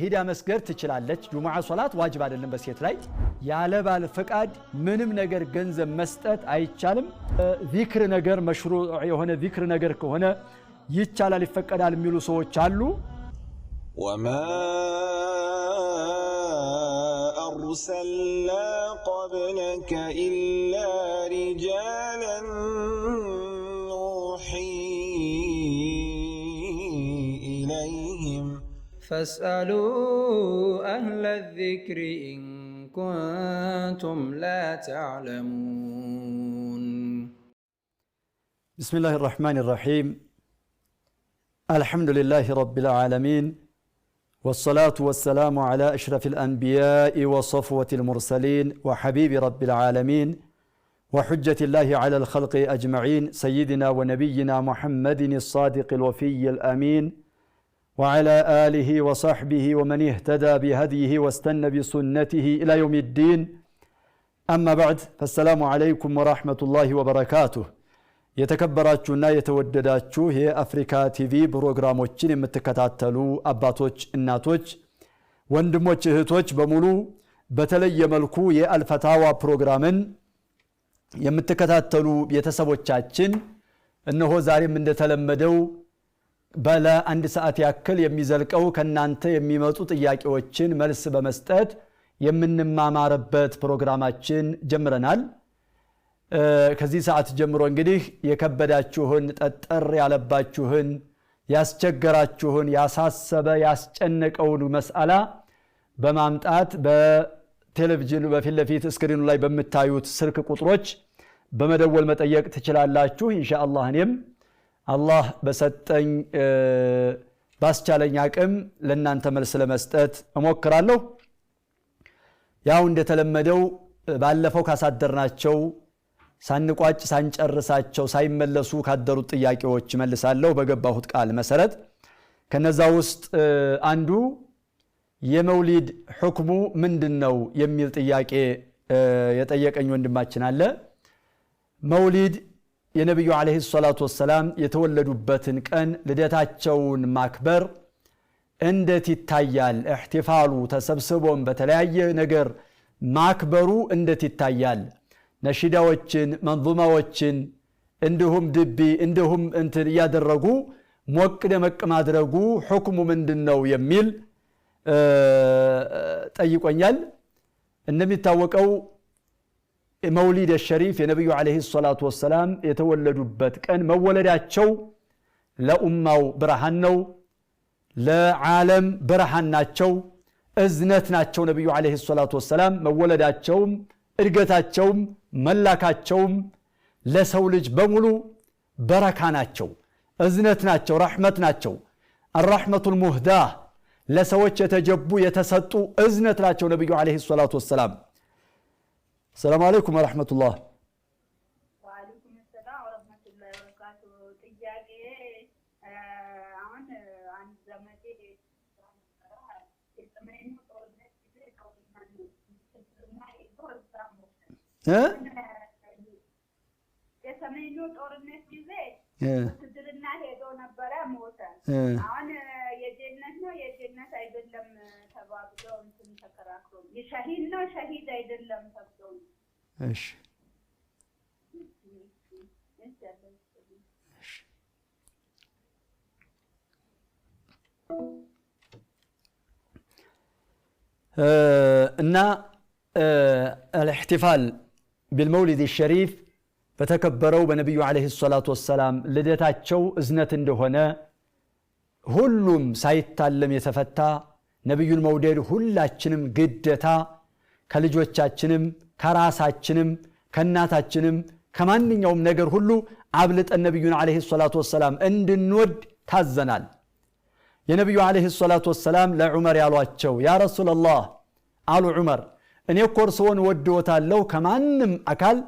ሄዳ መስገድ ትችላለች። ጁሙዓ ሶላት ዋጅብ አይደለም በሴት ላይ። ያለ ባል ፍቃድ ምንም ነገር ገንዘብ መስጠት አይቻልም። ዚክር ነገር መሽሩዕ የሆነ ዚክር ነገር ከሆነ ይቻላል ይፈቀዳል የሚሉ ሰዎች አሉ። وما أرسلنا قبلك إلا رجالا نوحي إليهم فاسألوا أهل الذكر إن كنتم لا تعلمون. بسم الله الرحمن الرحيم. الحمد لله رب العالمين، والصلاة والسلام على أشرف الأنبياء وصفوة المرسلين وحبيب رب العالمين وحجة الله على الخلق أجمعين سيدنا ونبينا محمد الصادق الوفي الأمين وعلى آله وصحبه ومن اهتدى بهديه واستنى بسنته إلى يوم الدين. أما بعد، فالسلام عليكم ورحمة الله وبركاته. የተከበራችሁና የተወደዳችሁ የአፍሪካ ቲቪ ፕሮግራሞችን የምትከታተሉ አባቶች፣ እናቶች፣ ወንድሞች፣ እህቶች በሙሉ በተለየ መልኩ የአልፈታዋ ፕሮግራምን የምትከታተሉ ቤተሰቦቻችን እነሆ ዛሬም እንደተለመደው ባለ አንድ ሰዓት ያክል የሚዘልቀው ከናንተ የሚመጡ ጥያቄዎችን መልስ በመስጠት የምንማማርበት ፕሮግራማችን ጀምረናል። ከዚህ ሰዓት ጀምሮ እንግዲህ የከበዳችሁን ጠጠር ያለባችሁን ያስቸገራችሁን ያሳሰበ ያስጨነቀውን መስአላ በማምጣት በቴሌቪዥን በፊት ለፊት ስክሪኑ ላይ በመታዩት ስልክ ቁጥሮች በመደወል መጠየቅ ትችላላችሁ። ኢንሻአላህ እኔም አላህ በሰጠኝ ባስቻለኝ አቅም ለእናንተ መልስ ለመስጠት እሞክራለሁ። ያው እንደተለመደው ባለፈው ካሳደርናቸው ሳንቋጭ ሳንጨርሳቸው ሳይመለሱ ካደሩት ጥያቄዎች መልሳለሁ በገባሁት ቃል መሰረት። ከነዛ ውስጥ አንዱ የመውሊድ ሁክሙ ምንድነው የሚል ጥያቄ የጠየቀኝ ወንድማችን አለ። መውሊድ የነብዩ አለይሂ ሰላቱ ወሰላም የተወለዱበትን ቀን ልደታቸውን ማክበር እንዴት ይታያል? ኢህቲፋሉ ተሰብስቦም በተለያየ ነገር ማክበሩ እንዴት ይታያል? ነሺዳዎችን መንዙማዎችን እንዲሁም ድቢ እንዲሁም እንትን ያደረጉ ሞቅ ደመቅ ማድረጉ ሁክሙ ምንድነው የሚል ጠይቆኛል። እንደሚታወቀው መውሊድ الشريف የነብዩ አለይሂ ሰላቱ ወሰላም የተወለዱበት ቀን መወለዳቸው ለኡማው ብርሃን ነው፣ ለዓለም ብርሃን ናቸው፣ እዝነት ናቸው። ነብዩ አለይሂ ሰላቱ ወሰላም መወለዳቸውም እድገታቸውም መላካቸውም ለሰው ልጅ በሙሉ በረካ ናቸው፣ እዝነት ናቸው፣ ረሕመት ናቸው። الرحمة المهداة ለሰዎች የተጀቡ የተሰጡ እዝነት ናቸው ነብዩ አለይሂ ሰላቱ ወሰላም። السلام عليكم ورحمة الله. وعليكم السلام ورحمة الله وبركاته. ጥያቄ አሁን አንድ ዘመዴ የሰሜኑ ጦርነት ጊዜ ውትድርና ሄዶ ነበረ፣ ሞተ። አሁን የጀነት ነው የጀነት አይደለም ተባብለው እንትን ተከራክሮ የሸሂድ ነው ሸሂድ አይደለም ተብሎ እሺ እና الاحتفال بالمولد الشريف በተከበረው በነብዩ አለይሂ ሰላቱ ወሰላም ልደታቸው እዝነት እንደሆነ ሁሉም ሳይታለም የተፈታ ነብዩን መውደድ ሁላችንም ግዴታ ከልጆቻችንም ከራሳችንም ከናታችንም ከማንኛውም ነገር ሁሉ አብልጠን ነብዩን አለይሂ ሰላቱ ወሰላም እንድንወድ ታዘናል። የነብዩ አለይሂ ሰላቱ ወሰላም ለዑመር ያሏቸው ያ ረሱላህ አሉ ዑመር እኔ ኮርሶን ወድዎታለሁ ከማንም አካል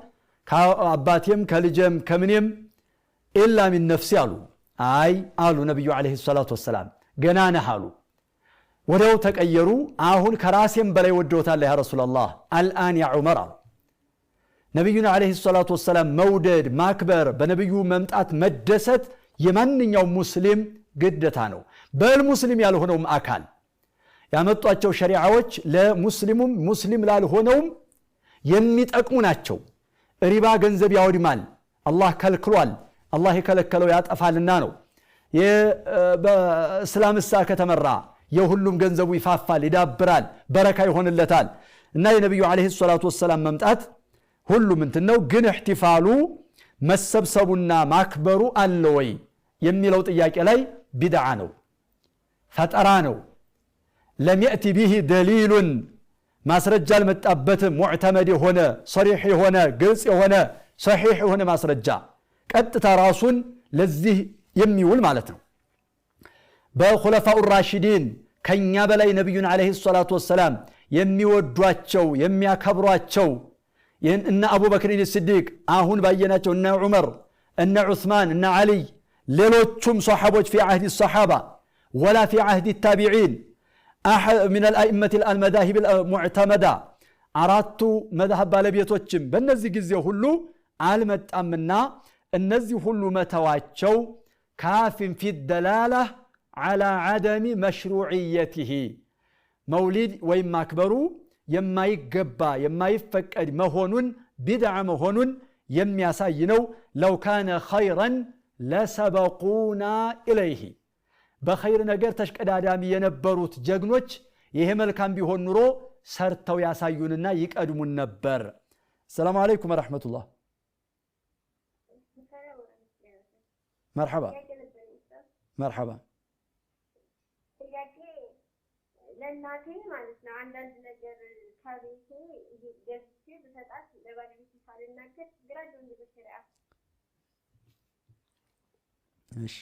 ከአባቴም ከልጄም ከምንም ኢላ ሚን ነፍሲ አሉ። አይ አሉ ነብዩ አለይሂ ሰላቱ ወሰላም ገና ነህ አሉ። ወዲያው ተቀየሩ። አሁን ከራሴም በላይ ወድዎታለሁ ያ ረሱላህ አልአን ያ ዑመር አሉ። ነብዩን አለይሂ ሰላቱ ወሰላም መውደድ ማክበር በነብዩ መምጣት መደሰት የማንኛውም ሙስሊም ግዴታ ነው። በልሙስሊም ያልሆነውም አካል ያመጧቸው ሸሪዓዎች ለሙስሊሙም ሙስሊም ላልሆነውም የሚጠቅሙ ናቸው ሪባ ገንዘብ ያወድማል አላህ ከልክሏል አላህ የከለከለው ያጠፋልና ነው በእስላምሳ ከተመራ የሁሉም ገንዘቡ ይፋፋል ይዳብራል በረካ ይሆንለታል እና የነብዩ አለይሂ ሰላቱ ወሰለም መምጣት ሁሉም እንትነው ግን احتفالu መሰብሰቡና ማክበሩ አለ ወይ የሚለው ጥያቄ ላይ ቢድዓ ነው ፈጠራ ነው لم يأتي به دليل ማስረጃ አልመጣበትም ሙዕተመድ የሆነ صريح የሆነ ግልጽ የሆነ صحيح የሆነ ማስረጃ ቀጥታ ራሱን ለዚህ የሚውል ማለት ነው በኹለፋኡ ራሺዲን ከኛ በላይ ነብዩን አለይሂ ሰላቱ ወሰለም የሚወዷቸው የሚያከብሯቸው እነ አቡበክር ሲዲቅ አሁን ባየናቸው እነ ዑመር እነ ዑስማን እነ አሊ ሌሎቹም ሷሐቦች في عهد الصحابه ولا في عهد التابعين من الائمه المذاهب المعتمده አራቱ መذهب ባለቤቶችም በእነዚህ ጊዜ ሁሉ አልመጣምና እነዚህ ሁሉ መተዋቸው ካፊን في الدلاله على عدم مشروعيته مولد ويما اكبروا يما يقبا يما يفقد مهونون بدع مهونون يمياساي نو لو كان خيرا لسبقونا اليه بخير ነገር ተሽቀዳዳሚ የነበሩት ጀግኖች ይሄ መልካም ቢሆን ኑሮ ሰርተው ያሳዩንና ይቀድሙን ነበር السلام عليكم ورحمه الله مرحبا مرحبا ለናቴ ማለት ነው አንዳንድ ነገር ታሪክ ገዝቼ በሰጣት ለባለቤት ሳልናገር ግራጅ ወንድ በሸሪዓ እሺ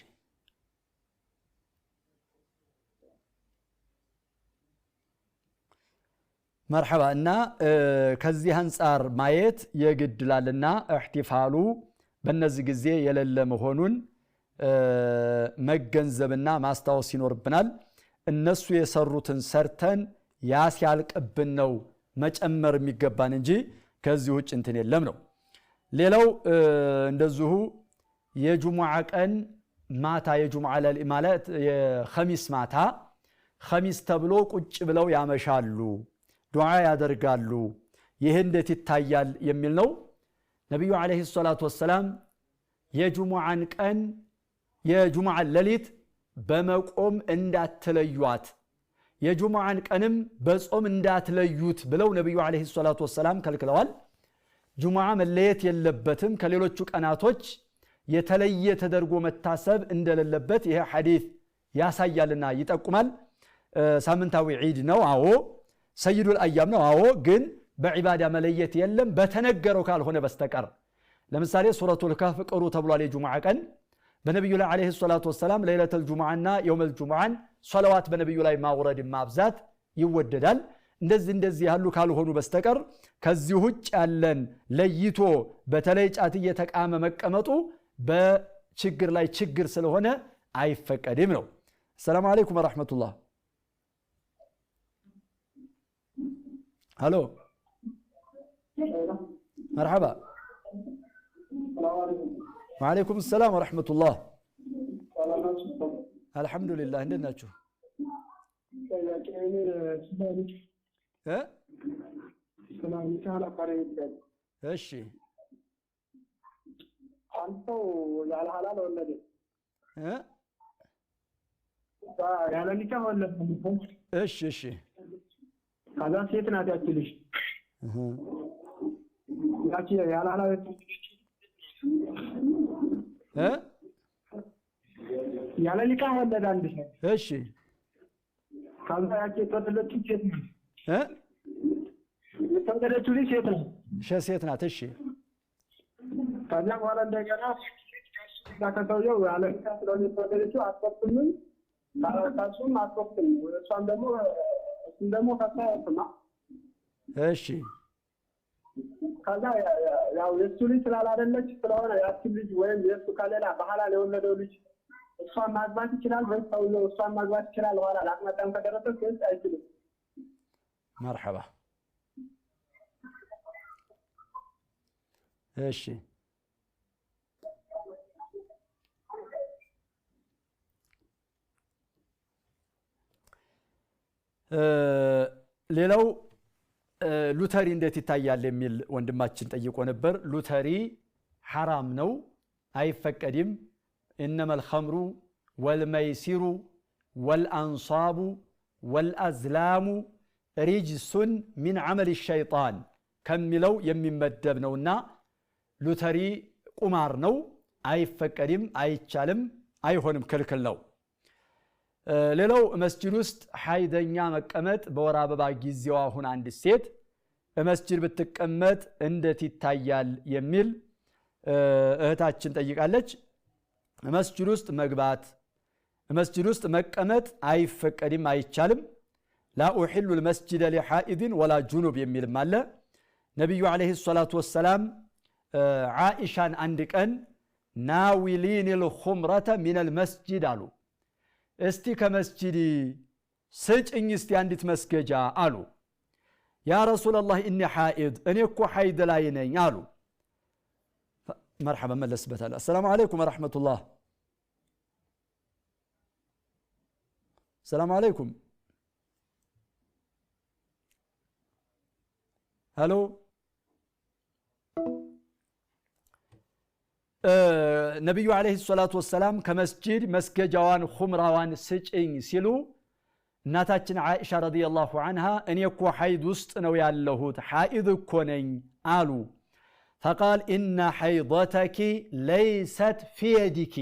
مرحبا እና ከዚህ አንፃር ማየት የግድላልና احتفالu በእነዚህ ጊዜ የሌለ መሆኑን መገንዘብና ማስታወስ ይኖርብናል እነሱ የሰሩትን ሰርተን ያሲያልቅብን ነው መጨመር የሚገባን እንጂ ከዚህ ውጭ እንትን የለም ነው ሌላው እንደዚሁ የጁሙዓ ቀን ማታ የጁሙዓ ማለት የኸሚስ ማታ ኸሚስ ተብሎ ቁጭ ብለው ያመሻሉ ዱዓ ያደርጋሉ ይሄ እንዴት ይታያል የሚል ነው ነብዩ አለይሂ ሰላቱ ወሰለም የጁሙዓን ቀን የጁሙዓ ሌሊት በመቆም እንዳትለዩት የጁሙዓን ቀንም በጾም እንዳትለዩት ብለው ነብዩ አለይሂ ሰላቱ ወሰለም ከልክለዋል ጁሙዓ መለየት የለበትም ከሌሎቹ ቀናቶች የተለየ ተደርጎ መታሰብ እንደሌለበት ይሄ ሐዲስ ያሳያልና ይጠቁማል ሳምንታዊ ዒድ ነው አዎ ሰይዱል አያም ነው አዎ ግን በዒባዳ መለየት የለም በተነገረው ካልሆነ በስተቀር ለምሳሌ ሱረቱል ከህፍ ቅሩ ተብሏል የጁሙዓ ቀን በነብዩ ላይ አለይሂ ሰላቱ ወሰለም ለይለቱል ጁሙዓና የውመል ጁሙዓን ሶላዋት በነብዩ ላይ ማውረድ ማብዛት ይወደዳል እንደዚህ ያሉ ካልሆኑ በስተቀር ከዚህ ውጭ ያለን ለይቶ በተለይ ጫት እየተቃመ መቀመጡ በችግር ላይ ችግር ስለሆነ አይፈቀድም ነው السلام عليكم ورحمه الله الو مرحبا وعليكم السلام ورحمة الله الحمد لله عندنا ناتشو እሺ አንተው ያለ ሐላል ወለደ ያለ ኒካህ ወለደ እሺ ካዛ ሴት ናት ያችልሽ ያቺ ያለ ሐላል ያለ ኒካህ ወለደ አንድ ሰው እሺ ካዛ ያቺ ተወለደች ሴት ናት የተወለደችው ሴት ናት እሺ ካዛ በኋላ እንደገና ከሰውየው ያለ ኒካህ ስለሆነ የተወለደችው አትወጥም ታላታሱም አትወጥም እሷም ደግሞ ታሳያትማ እሺ ካዛ ያው የሱ ልጅ ስላላደለች ስለሆነ ያቺ ልጅ ወይም የሱ ከሌላ በሐላል የወለደው ልጅ እሷን ማግባት ይችላል ወይ ሰውየው እሷን ማግባት ይችላል ኋላ ለአቅመጣም ከደረሰ ወይስ አይችልም مرحبا እሺ ሌላው ሉተሪ እንዴት ይታያል የሚል ወንድማችን ጠይቆ ነበር። ሉተሪ ሐራም ነው፣ አይፈቀድም። إنما الخمر والميسر والأنصاب والأزلام رجس من عمل الشيطان كملو يممدب نونا ሉተሪ ቁማር ነው፣ አይፈቀድም፣ አይቻልም፣ አይሆንም፣ ክልክል ነው። ሌላው መስጂድ ውስጥ ሐይደኛ መቀመጥ በወር አበባ ጊዜዋ አሁን አንድ ሴት መስጂድ ብትቀመጥ እንዴት ይታያል የሚል እህታችን ጠይቃለች። መስጂድ ውስጥ መግባት መስጂድ ውስጥ መቀመጥ አይፈቀድም፣ አይቻልም። ላ ኡሒሉ ልመስጂደ ሊሓኢድን ወላ ጁኑብ የሚልም አለ። ነቢዩ ዓለይሂ ሰላቱ ወሰላም ዓኢሻን አንድ ቀን ናዊሊን ልኹምረተ ሚነል መስጂድ አሉ። እስቲ ከመስጂድ ስጭኝ እስቲ አንዲት መስገጃ አሉ። ያ ረሱላላህ እኒ ሓኢድ እኔ እኮ ሐይድ ላይ ነኝ አሉ። መርሐባ መለስበታል። አሰላሙ ዓለይኩም ወረሕመቱላህ። ሰላሙ ዓለይኩም። ሄሎ ነቢዩ ዓለይሂ ሰላቱ ወሰላም ከመስጂድ መስገጃዋን ኹምራዋን ስጭኝ ሲሉ እናታችን ዓኢሻ ረዲየላሁ ዐንሃ እኔ እኮ ሐይድ ውስጥ ነው ያለሁት ሐኢድ እኮ ነኝ አሉ። ፈቃል ኢነ ሐይደተኪ ለይሰት ፊየዲኪ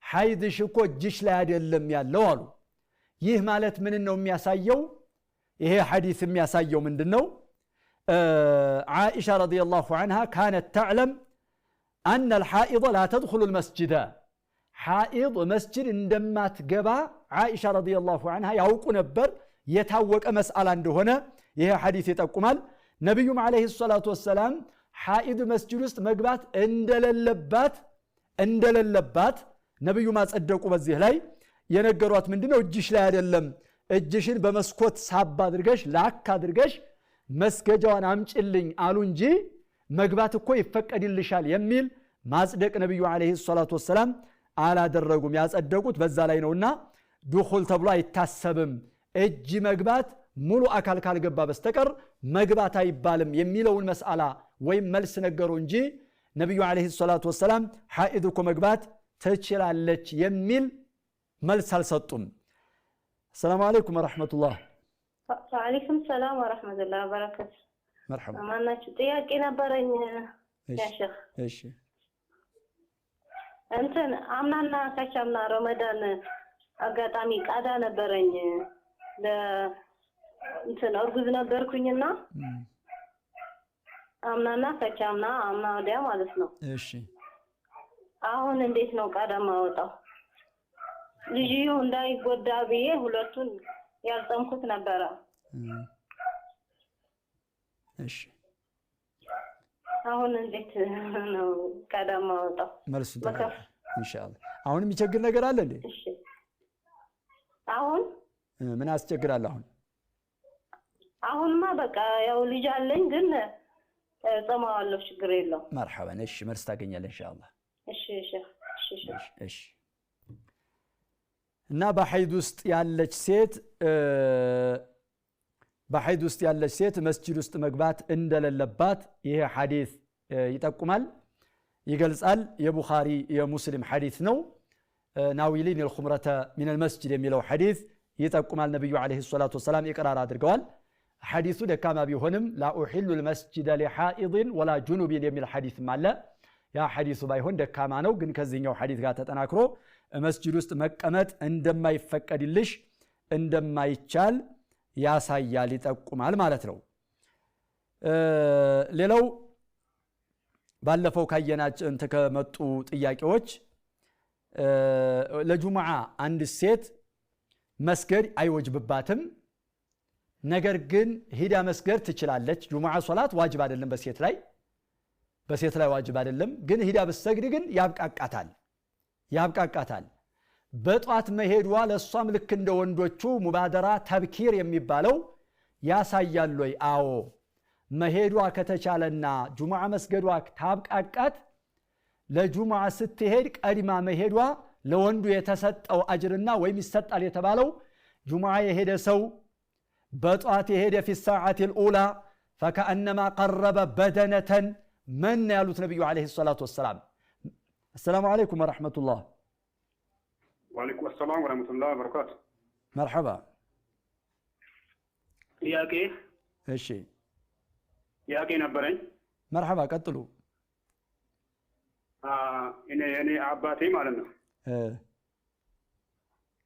ሐይድሽ እኮ እጅሽ ላይ አይደለም ያለው አሉ። ይህ ማለት ምን ነው የሚያሳየው? ይሄ ሐዲስ የሚያሳየው ምንድን ነው? ዓኢሻ ረዲየላሁ ዐንሃ ካነት ተዕለም አነ ልሓኢድ ላ ተድኹሉ ልመስጅደ ሓኢድ መስጅድ እንደማትገባ ዓኢሻ ረዲየላሁ ዐንሃ ያውቁ ነበር። የታወቀ መስአላ እንደሆነ ይሄ ሐዲስ ይጠቁማል። ነቢዩም ዓለይሂ ሰላቱ ወሰላም ሓኢድ መስጅድ ውስጥ መግባት እንደሌለባት ነቢዩ ማጸደቁ። በዚህ ላይ የነገሯት ምንድነው? እጅሽ ላይ አይደለም፣ እጅሽን በመስኮት ሳብ አድርገሽ ላክ አድርገሽ መስገጃዋን አምጭልኝ አሉ እንጂ መግባት እኮ ይፈቀድልሻል የሚል ማጽደቅ ነቢዩ ዓለይሂ ሰላቱ ወሰላም አላደረጉም። ያጸደቁት በዛ ላይ ነውና ዱኹል ተብሎ አይታሰብም። እጅ መግባት ሙሉ አካል ካልገባ በስተቀር መግባት አይባልም የሚለውን መስአላ ወይም መልስ ነገሩ እንጂ ነቢዩ ዓለይሂ ሰላቱ ወሰላም ሐኢድ እኮ መግባት ትችላለች የሚል መልስ አልሰጡም። ሰላም አለይኩም ወራህመቱላህ። ወአለይኩም ሰላም ወራህመቱላሂ ወበረካቱ። መርሐባ ማናችሁ? ጥያቄ ነበረኝ ያ ሼኽ። እሺ እንትን አምናና ካቻምና ረመዳን አጋጣሚ ቃዳ ነበረኝ እንትን እርጉዝ ነበርኩኝና አምናና ካቻምና አምና ወዲያ ማለት ነው። እሺ አሁን እንዴት ነው ቃዳ ማወጣው? ልጅዩ እንዳይጎዳ ብዬ ሁለቱን ያልጠምኩት ነበረ። እሺ አሁን እንዴት ነው ቃዳ ማወጣው? መልሱ ተከፍ ኢንሻአላህ። አሁን የሚቸግር ነገር አለ እንዴ? እሺ አሁን ምን አስቸግራል? አሁንማ በቃ ያው ልጅ አለኝ ግን ጸማዋለሁ፣ ችግር የለው። መርሐባን። እሺ መልስ ታገኛለህ ኢንሻአላህ። እሺ እሺ እሺ እሺ። እና በሐይድ ውስጥ ያለች ሴት መስጂድ ውስጥ መግባት እንደሌለባት ይሄ ሐዲስ ይጠቁማል፣ ይገልጻል። የቡኻሪ የሙስሊም ሐዲስ ነው። ናዊሊን الخمرة من المسجد የሚለው ሐዲስ ይጠቁማል። ነብዩ አለይሂ ሰላቱ ወሰላም ኢቅራር አድርገዋል። ሐዲሱ ደካማ ቢሆንም ላ ኡሂሉ المسجد لحائض ولا جنوب የሚል ሐዲስም አለ። ያ ሐዲሱ ባይሆን ደካማ ነው፣ ግን ከዚህኛው ሐዲስ ጋር ተጠናክሮ መስጂድ ውስጥ መቀመጥ እንደማይፈቀድልሽ እንደማይቻል ያሳያል፣ ይጠቁማል ማለት ነው። ሌላው ባለፈው ካየናቸው ከመጡ ጥያቄዎች ለጁሙዓ አንድ ሴት መስገድ አይወጅብባትም፣ ነገር ግን ሂዳ መስገድ ትችላለች። ጁሙዓ ሶላት ዋጅብ አይደለም በሴት ላይ ዋጅብ አይደለም፣ ግን ሂዳ ብትሰግድ ግን ያብቃቃታል። በጧት መሄዷ ለሷም ልክ እንደ ወንዶቹ ሙባደራ ተብኪር የሚባለው ያሳያል ወይ? አዎ መሄዷ ከተቻለና ጁሙዓ መስገዷ ታብቃቃት፣ ለጁሙዓ ስትሄድ ቀድማ መሄዷ ለወንዱ የተሰጠው አጅርና ወይም ይሰጣል የተባለው ጁሙዓ የሄደ ሰው በጧት የሄደ في الساعة الأولى فكأنما قرب بدنة من ያሉት ነብዩ አለይሂ ሰላቱ ወሰለም السلام عليكم ورحمة الله وعليكم السلام ورحمة الله وبركاته مرحبا ጥያቄ እሺ ጥያቄ ነበረኝ مرحبا ቀጥሉ እኔ አባቴ ማለት ነው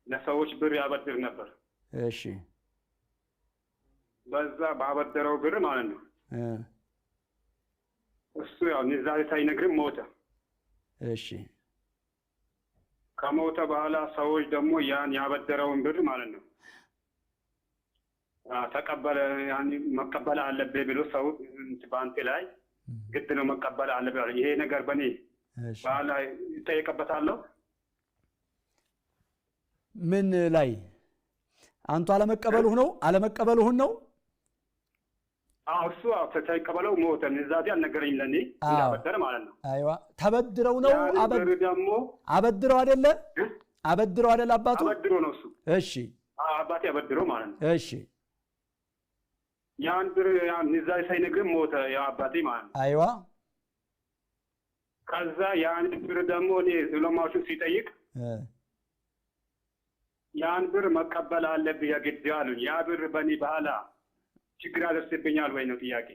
ለሰዎች ብር ያበድር ነበር እሺ በዛ ባበደረው ብር ማለት ነው እሱ ያው ንዛሬ ሳይነግርም ሞተ እሺ ከሞተ በኋላ ሰዎች ደግሞ ያን ያበደረውን ብር ማለት ነው ተቀበለ ያኒ መቀበል አለበት ብሎ ሰው ባንተ ላይ ግድ ነው መቀበል አለበት ይሄ ነገር በኔ ባላ ይጠየቅበታለሁ ምን ላይ አንተ አለመቀበሉህ ነው እሱ ተቀበለው ሞተ ንዛዴ አልነገረኝ ለኔ ያበደረ ማለት ነው አይዋ ተበድረው ነው አበድረው አይደለ አባቱ አበድረው ነው እሱ እሺ አባቴ አበድረው ማለት ነው እሺ ያን ብር ያን ንዛዴ ሳይነግር ሞተ ያ አባቴ ማለት ነው አይዋ ከዛ ያን ብር ደግሞ እኔ ዑለማዎቹ ሲጠይቅ ያን ብር መቀበል አለብህ የግድ አሉኝ ያ ብር በኔ በኋላ ችግር አደርስብኛል ወይ ነው ጥያቄ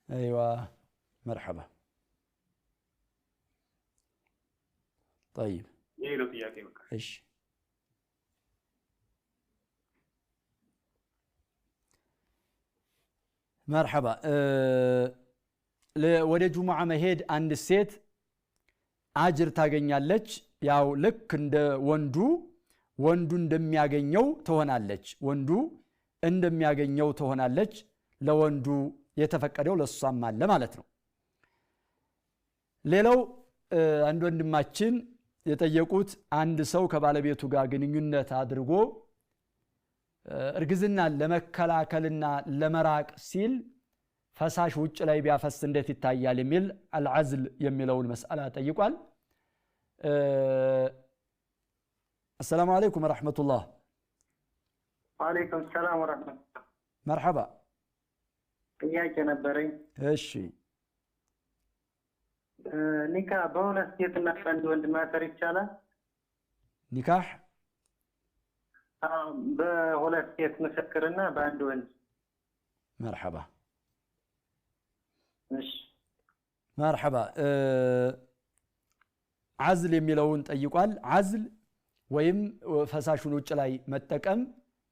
ايوه مرحبا طيب ይሄ ነው ጥያቄ በቃ እሺ مرحبا ወደ ጁሙዓ መሄድ አንድ ሴት አጅር ታገኛለች ያው ልክ እንደ ወንዱ እንደሚያገኘው ትሆናለች ለወንዱ የተፈቀደው ለሷም አለ ማለት ነው ሌላው አንድ ወንድማችን የጠየቁት አንድ ሰው ከባለቤቱ ጋር ግንኙነት አድርጎ እርግዝናን ለመከላከልና ለመራቅ ሲል ፈሳሽ ውጭ ላይ ቢያፈስ እንዴት ይታያል የሚል አልዓዝል የሚለውን መስአላ ጠይቋል السلام عليكم ورحمة الله وعليكم السلام ورحمة الله مرحبا ጥያቄ ነበረኝ እሺ ኒካህ በሁለት ሴትና በአንድ ወንድ ማሰር ይቻላል ኒካህ በሁለት ሴት ምስክርና በአንድ ወንድ مرحبا እሺ مرحبا عزل የሚለውን ጠይቋል عزل ወይም ፈሳሹን ውጭ ላይ መጠቀም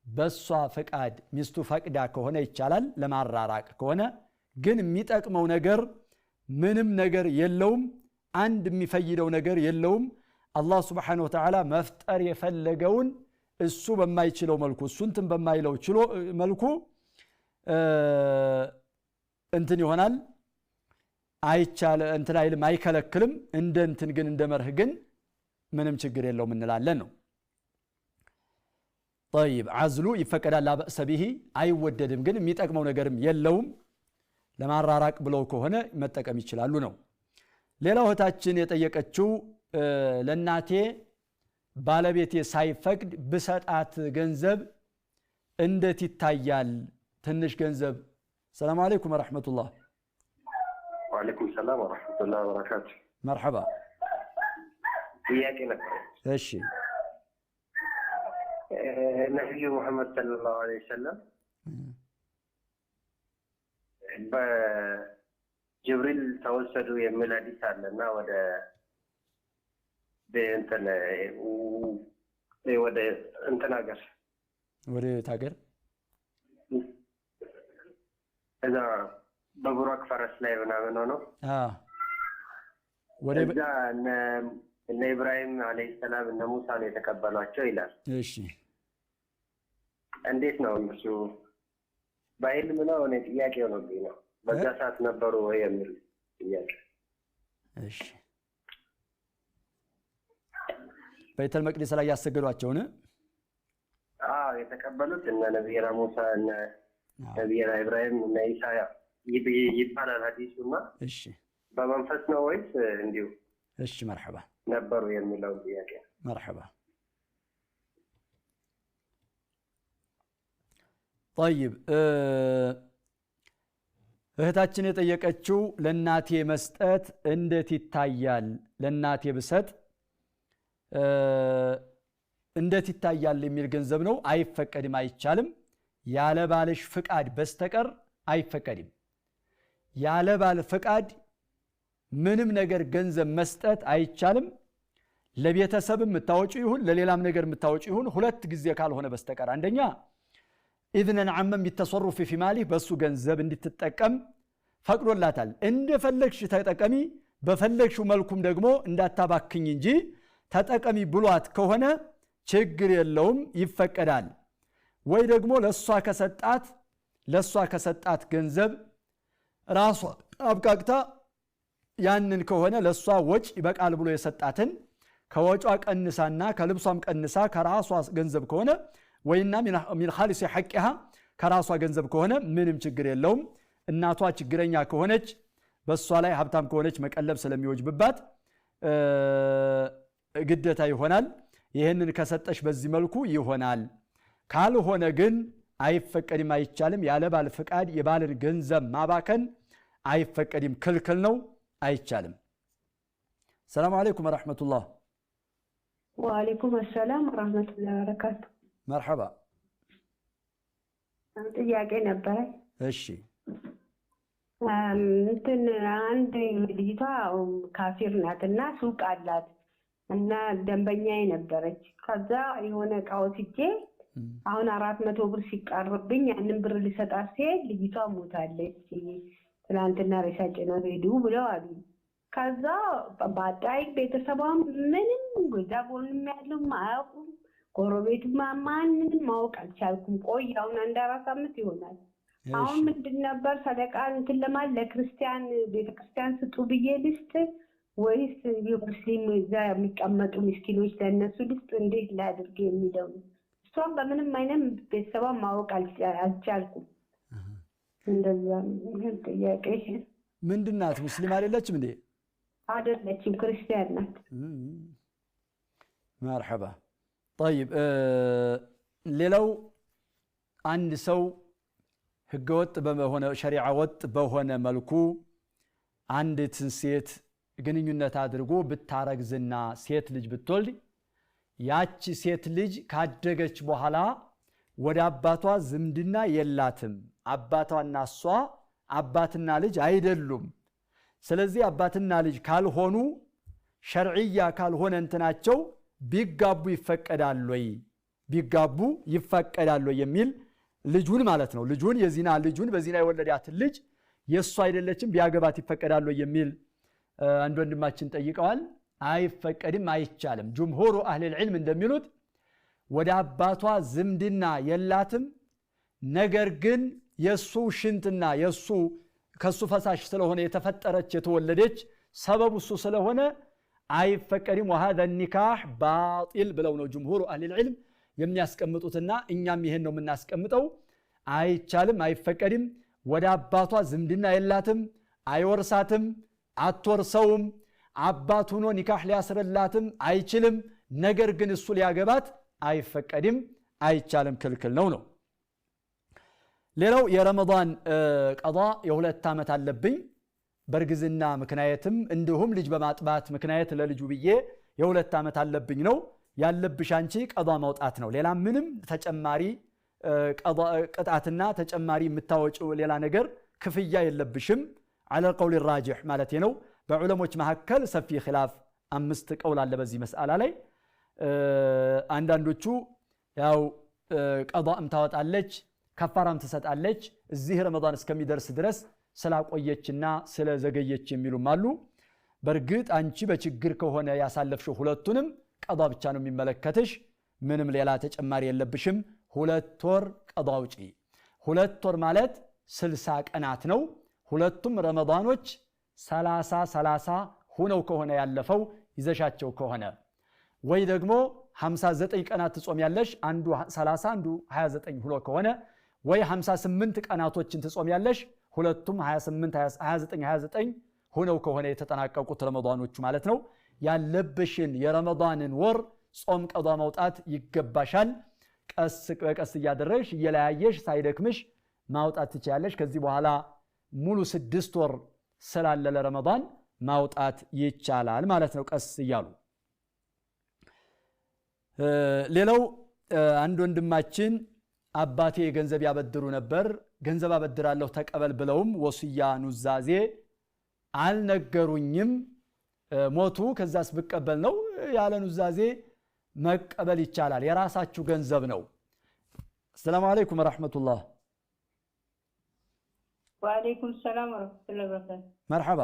በሷ ፈቃድ ሚስቱ ፈቅዳ ከሆነ ይቻላል ለማራራቅ ከሆነ ግን የሚጠቅመው ነገር ምንም ነገር የለውም አንድ የሚፈይደው ነገር የለውም አላህ Subhanahu Wa Ta'ala መፍጠር የፈለገውን እሱ በማይችለው መልኩ እሱ እንትን በማይለው ችሎ መልኩ እንትን ይሆናል አይቻለ እንትን አይልም አይከለክልም እንደ እንትን ግን እንደ መርህ ግን ምንም ችግር የለውም እንላለን ነው طيب عزلو ይፈቀዳል ላበእሰ ቢሂ አይወደድም ግን የሚጠቅመው ነገርም የለውም ለማራራቅ ብለው ከሆነ መጠቀም ይችላሉ ነው ሌላው እህታችን የጠየቀችው ለናቴ ባለቤቴ ሳይፈቅድ በሰጣት ገንዘብ እንዴት ይታያል ትንሽ ገንዘብ ሰላም አለይኩም ወራህመቱላህ وعليكم السلام ورحمة الله وبركاته مرحبا ጥያቄ ነበር እሺ ነብዩ መሐመድ ሰለላሁ ዐለይሂ ወሰለም በጅብሪል ተወሰዱ የሚል ሐዲስ አለና ወደ እንትን ሀገር ወደ ታገር እዛ በቡራክ ፈረስ ላይ ምናምን ሆኖ ወደ እነ ኢብራሂም አለይሂ ሰላም እነ ሙሳ ነው የተቀበሏቸው ይላል እሺ እንዴት ነው እሱ ባይልም ነው እኔ ጥያቄው ነው በዛ ሰዓት ነበሩ ወይ የሚል ጥያቄ እሺ በይተል መቅደስ ላይ ያሰገዷቸው ነው የተቀበሉት እነ ነብዩና ሙሳ እነ ነብዩና ኢብራሂም እነ ኢሳ ይባላል ሐዲሱና እሺ በመንፈስ ነው ወይስ እንዲሁ እሺ مرحبا ነበሩ የሚለው ጥያቄ مرحبا طيب እህታችን የጠየቀችው ለናቴ መስጠት እንዴት ይታያል? ለናቴ ብሰጥ እንዴት ይታያል የሚል ገንዘብ ነው። አይፈቀድም፣ አይቻልም። ያለ ባልሽ ፍቃድ በስተቀር አይፈቀድም። ያለ ባል ፍቃድ ምንም ነገር ገንዘብ መስጠት አይቻልም። ለቤተሰብም የምታወጪው ይሁን ለሌላም ነገር የምታወጪው ይሁን ሁለት ጊዜ ካልሆነ በስተቀር አንደኛ ኢዝነን ዐመን ቢተሰሩፍ ፊ ማሊህ በሱ ገንዘብ እንድትጠቀም ፈቅዶላታል። እንደፈለግሽ ተጠቀሚ፣ በፈለግሽው መልኩም ደግሞ እንዳታባክኝ እንጂ ተጠቀሚ ብሏት ከሆነ ችግር የለውም፣ ይፈቀዳል። ወይ ደግሞ ለሷ ከሰጣት ገንዘብ ራሷ አብቃቅታ ያንን ከሆነ ለሷ ወጭ ይበቃል ብሎ የሰጣትን ከወጯ ቀንሳና ከልብሷም ቀንሳ ከራሷ ገንዘብ ከሆነ ወይና ሚን ኻሊሲ ሐቂሃ ከራሷ ገንዘብ ከሆነ ምንም ችግር የለውም። እናቷ ችግረኛ ከሆነች በሷ ላይ ሀብታም ከሆነች መቀለብ ስለሚወጅብባት ግዴታ ይሆናል። ይህንን ከሰጠሽ በዚህ መልኩ ይሆናል። ካልሆነ ግን አይፈቀድም፣ አይቻልም። ያለ ባል ፍቃድ የባልን ገንዘብ ማባከን አይፈቀድም፣ ክልክል ነው፣ አይቻልም። ሰላም አለይኩም ወራህመቱላህ። ወአለይኩም ሰላም ወራህመቱላሂ ወበረካቱ። መርሐባ። ጥያቄ ነበረ። እሺ። አንድ ልጅቷ ካፊር ናትና ሱቅ አላት እና ደንበኛዬ ነበረች። ከዛ የሆነ እቃ ወስጄ አሁን 400 ብር ሲቃርብኝ ያንን ብር ልሰጣት ሲሄድ ልጅቷ ሞታለች፣ ትናንትና ሬሳ ጭነው ሄዱ ብለው አሉ። ከዛ ባዳይ ቤተሰቧም ምንም ጎዛ ጎንም ያለው ማያውቁም፣ ጎረቤት ማንንም ማወቅ አልቻልኩም። ቆይ አሁን 1-4 ዓመት ይሆናል። አሁን ምንድን ነበር ሰደቃ እንትን ለማለት ለክርስቲያን ቤተክርስቲያን ስጡ ብዬ ልስጥ ወይስ የሙስሊም እዛ የሚቀመጡ ምስኪኖች ለእነሱ ልስጥ እንዴት ላድርግ የሚለው ነው። እሷም በምንም አይነት ቤተሰቧን ማወቅ አልቻልኩም። እንደዛ ጥያቄ። ምንድን ናት? ሙስሊም አይደለችም እንዴ? አይደለችም፣ ክርስቲያን ናት። መርሐባ። ጠይብ ሌላው አንድ ሰው ህገወጥ በሆነ ሸሪዓ ወጥ በሆነ መልኩ አንዲትን ሴት ግንኙነት አድርጎ ብታረግዝና ሴት ልጅ ብትወልድ ያቺ ሴት ልጅ ካደገች በኋላ ወደ አባቷ ዝምድና የላትም። አባቷና እሷ አባትና ልጅ አይደሉም። ስለዚህ አባትና ልጅ ካልሆኑ ሸርዕያ ካልሆነ እንትናቸው ቢጋቡ ይፈቀዳል ወይ? ቢጋቡ ይፈቀዳል ወይ የሚል ልጁን ማለት ነው። ልጁን የዚና ልጁን በዚና የወለዳትን ልጅ የእሱ አይደለችም ቢያገባት ይፈቀዳል ወይ የሚል አንድ ወንድማችን ጠይቀዋል። አይፈቀድም፣ አይቻልም። ጅምሁሩ አህለል ዒልም እንደሚሉት ወደ አባቷ ዝምድና የላትም፣ ነገር ግን የሱ ሽንትና የሱ ከሱ ፈሳሽ ስለሆነ የተፈጠረች የተወለደች ሰበቡ እሱ ስለሆነ አይፈቀድም። ወሃዛ ኒካህ ባጢል ብለው ነው ጅምሁሩ አህለል ዒልም የሚያስቀምጡትና እኛም ይሄን ነው የምናስቀምጠው። አይቻልም፣ አይፈቀድም። ወደ አባቷ ዝምድና የላትም፣ አይወርሳትም፣ አትወርሰውም። አባት ሆኖ ኒካህ ሊያስርላትም አይችልም። ነገር ግን እሱ ሊያገባት አይፈቀድም፣ አይቻልም፣ ክልክል ነው ነው። ሌላው የረመዳን ቀዷ የ2 ዓመት አለብኝ በእርግዝና ምክንያትም እንዲሁም ልጅ በማጥባት ምክንያት ለልጁ ብዬ የ2 ዓመት አለብኝ ነው ያለብሽ አንቺ ቀዷ ማውጣት ነው። ሌላ ምንም ተጨማሪ ቅጣትና ተጨማሪ የምታወጪው ሌላ ነገር ክፍያ የለብሽም። على القول الراجح ማለት ነው። በዑለሞች መካከል ሰፊ ኺላፍ 5 ቀውል አለ በዚህ መስአላ ላይ። አንዳንዶቹ ያው ቀዷም ታወጣለች ከፋራም ትሰጣለች እዚህ ረመዳን እስከሚደርስ ድረስ ስላቆየችና ስለዘገየች የሚሉም አሉ። በርግጥ አንቺ በችግር ከሆነ ያሳለፍሽው ሁለቱንም ቀዷ ብቻ ነው የሚመለከትሽ፣ ምንም ሌላ ተጨማሪ የለብሽም። 2 ወር ቀዷ ውጪ። 2 ወር ማለት 60 ቀናት ነው። ሁለቱም ረመዳኖች 30 ሆነው ከሆነ ያለፈው ይዘሻቸው ከሆነ ወይ ደግሞ 59 ቀናት ትጾም ያለሽ አንዱ 30 አንዱ 29 ሆኖ ከሆነ ወይ 58 ቀናቶችን ትጾም ያለሽ ሁለቱም 28 29 ሆነው ከሆነ የተጠናቀቁት ረመዳኖቹ ማለት ነው። ያለብሽን የረመዳንን ወር ጾም ቀዷ ማውጣት ይገባሻል። ቀስ በቀስ እያደረግሽ እየለያየሽ ሳይደክምሽ ማውጣት ትችያለሽ። ከዚህ በኋላ ሙሉ 6 ወር ስላለ ለረመዳን ማውጣት ይቻላል ማለት ነው ቀስ እያሉ። ሌላው አንድ ወንድማችን አባቴ ገንዘብ ያበድሩ ነበር፣ ገንዘብ አበድራለሁ ተቀበል ብለውም ወስያ ኑዛዜ አልነገሩኝም፣ ሞቱ። ከዛስ ብቀበል ነው? ያለ ኑዛዜ መቀበል ይቻላል፣ የራሳችሁ ገንዘብ ነው። ሰላም አለይኩም ወራህመቱላህ። ወአለይኩም ሰላም ወራህመቱላሂ ወበረካቱ። መርሐባ።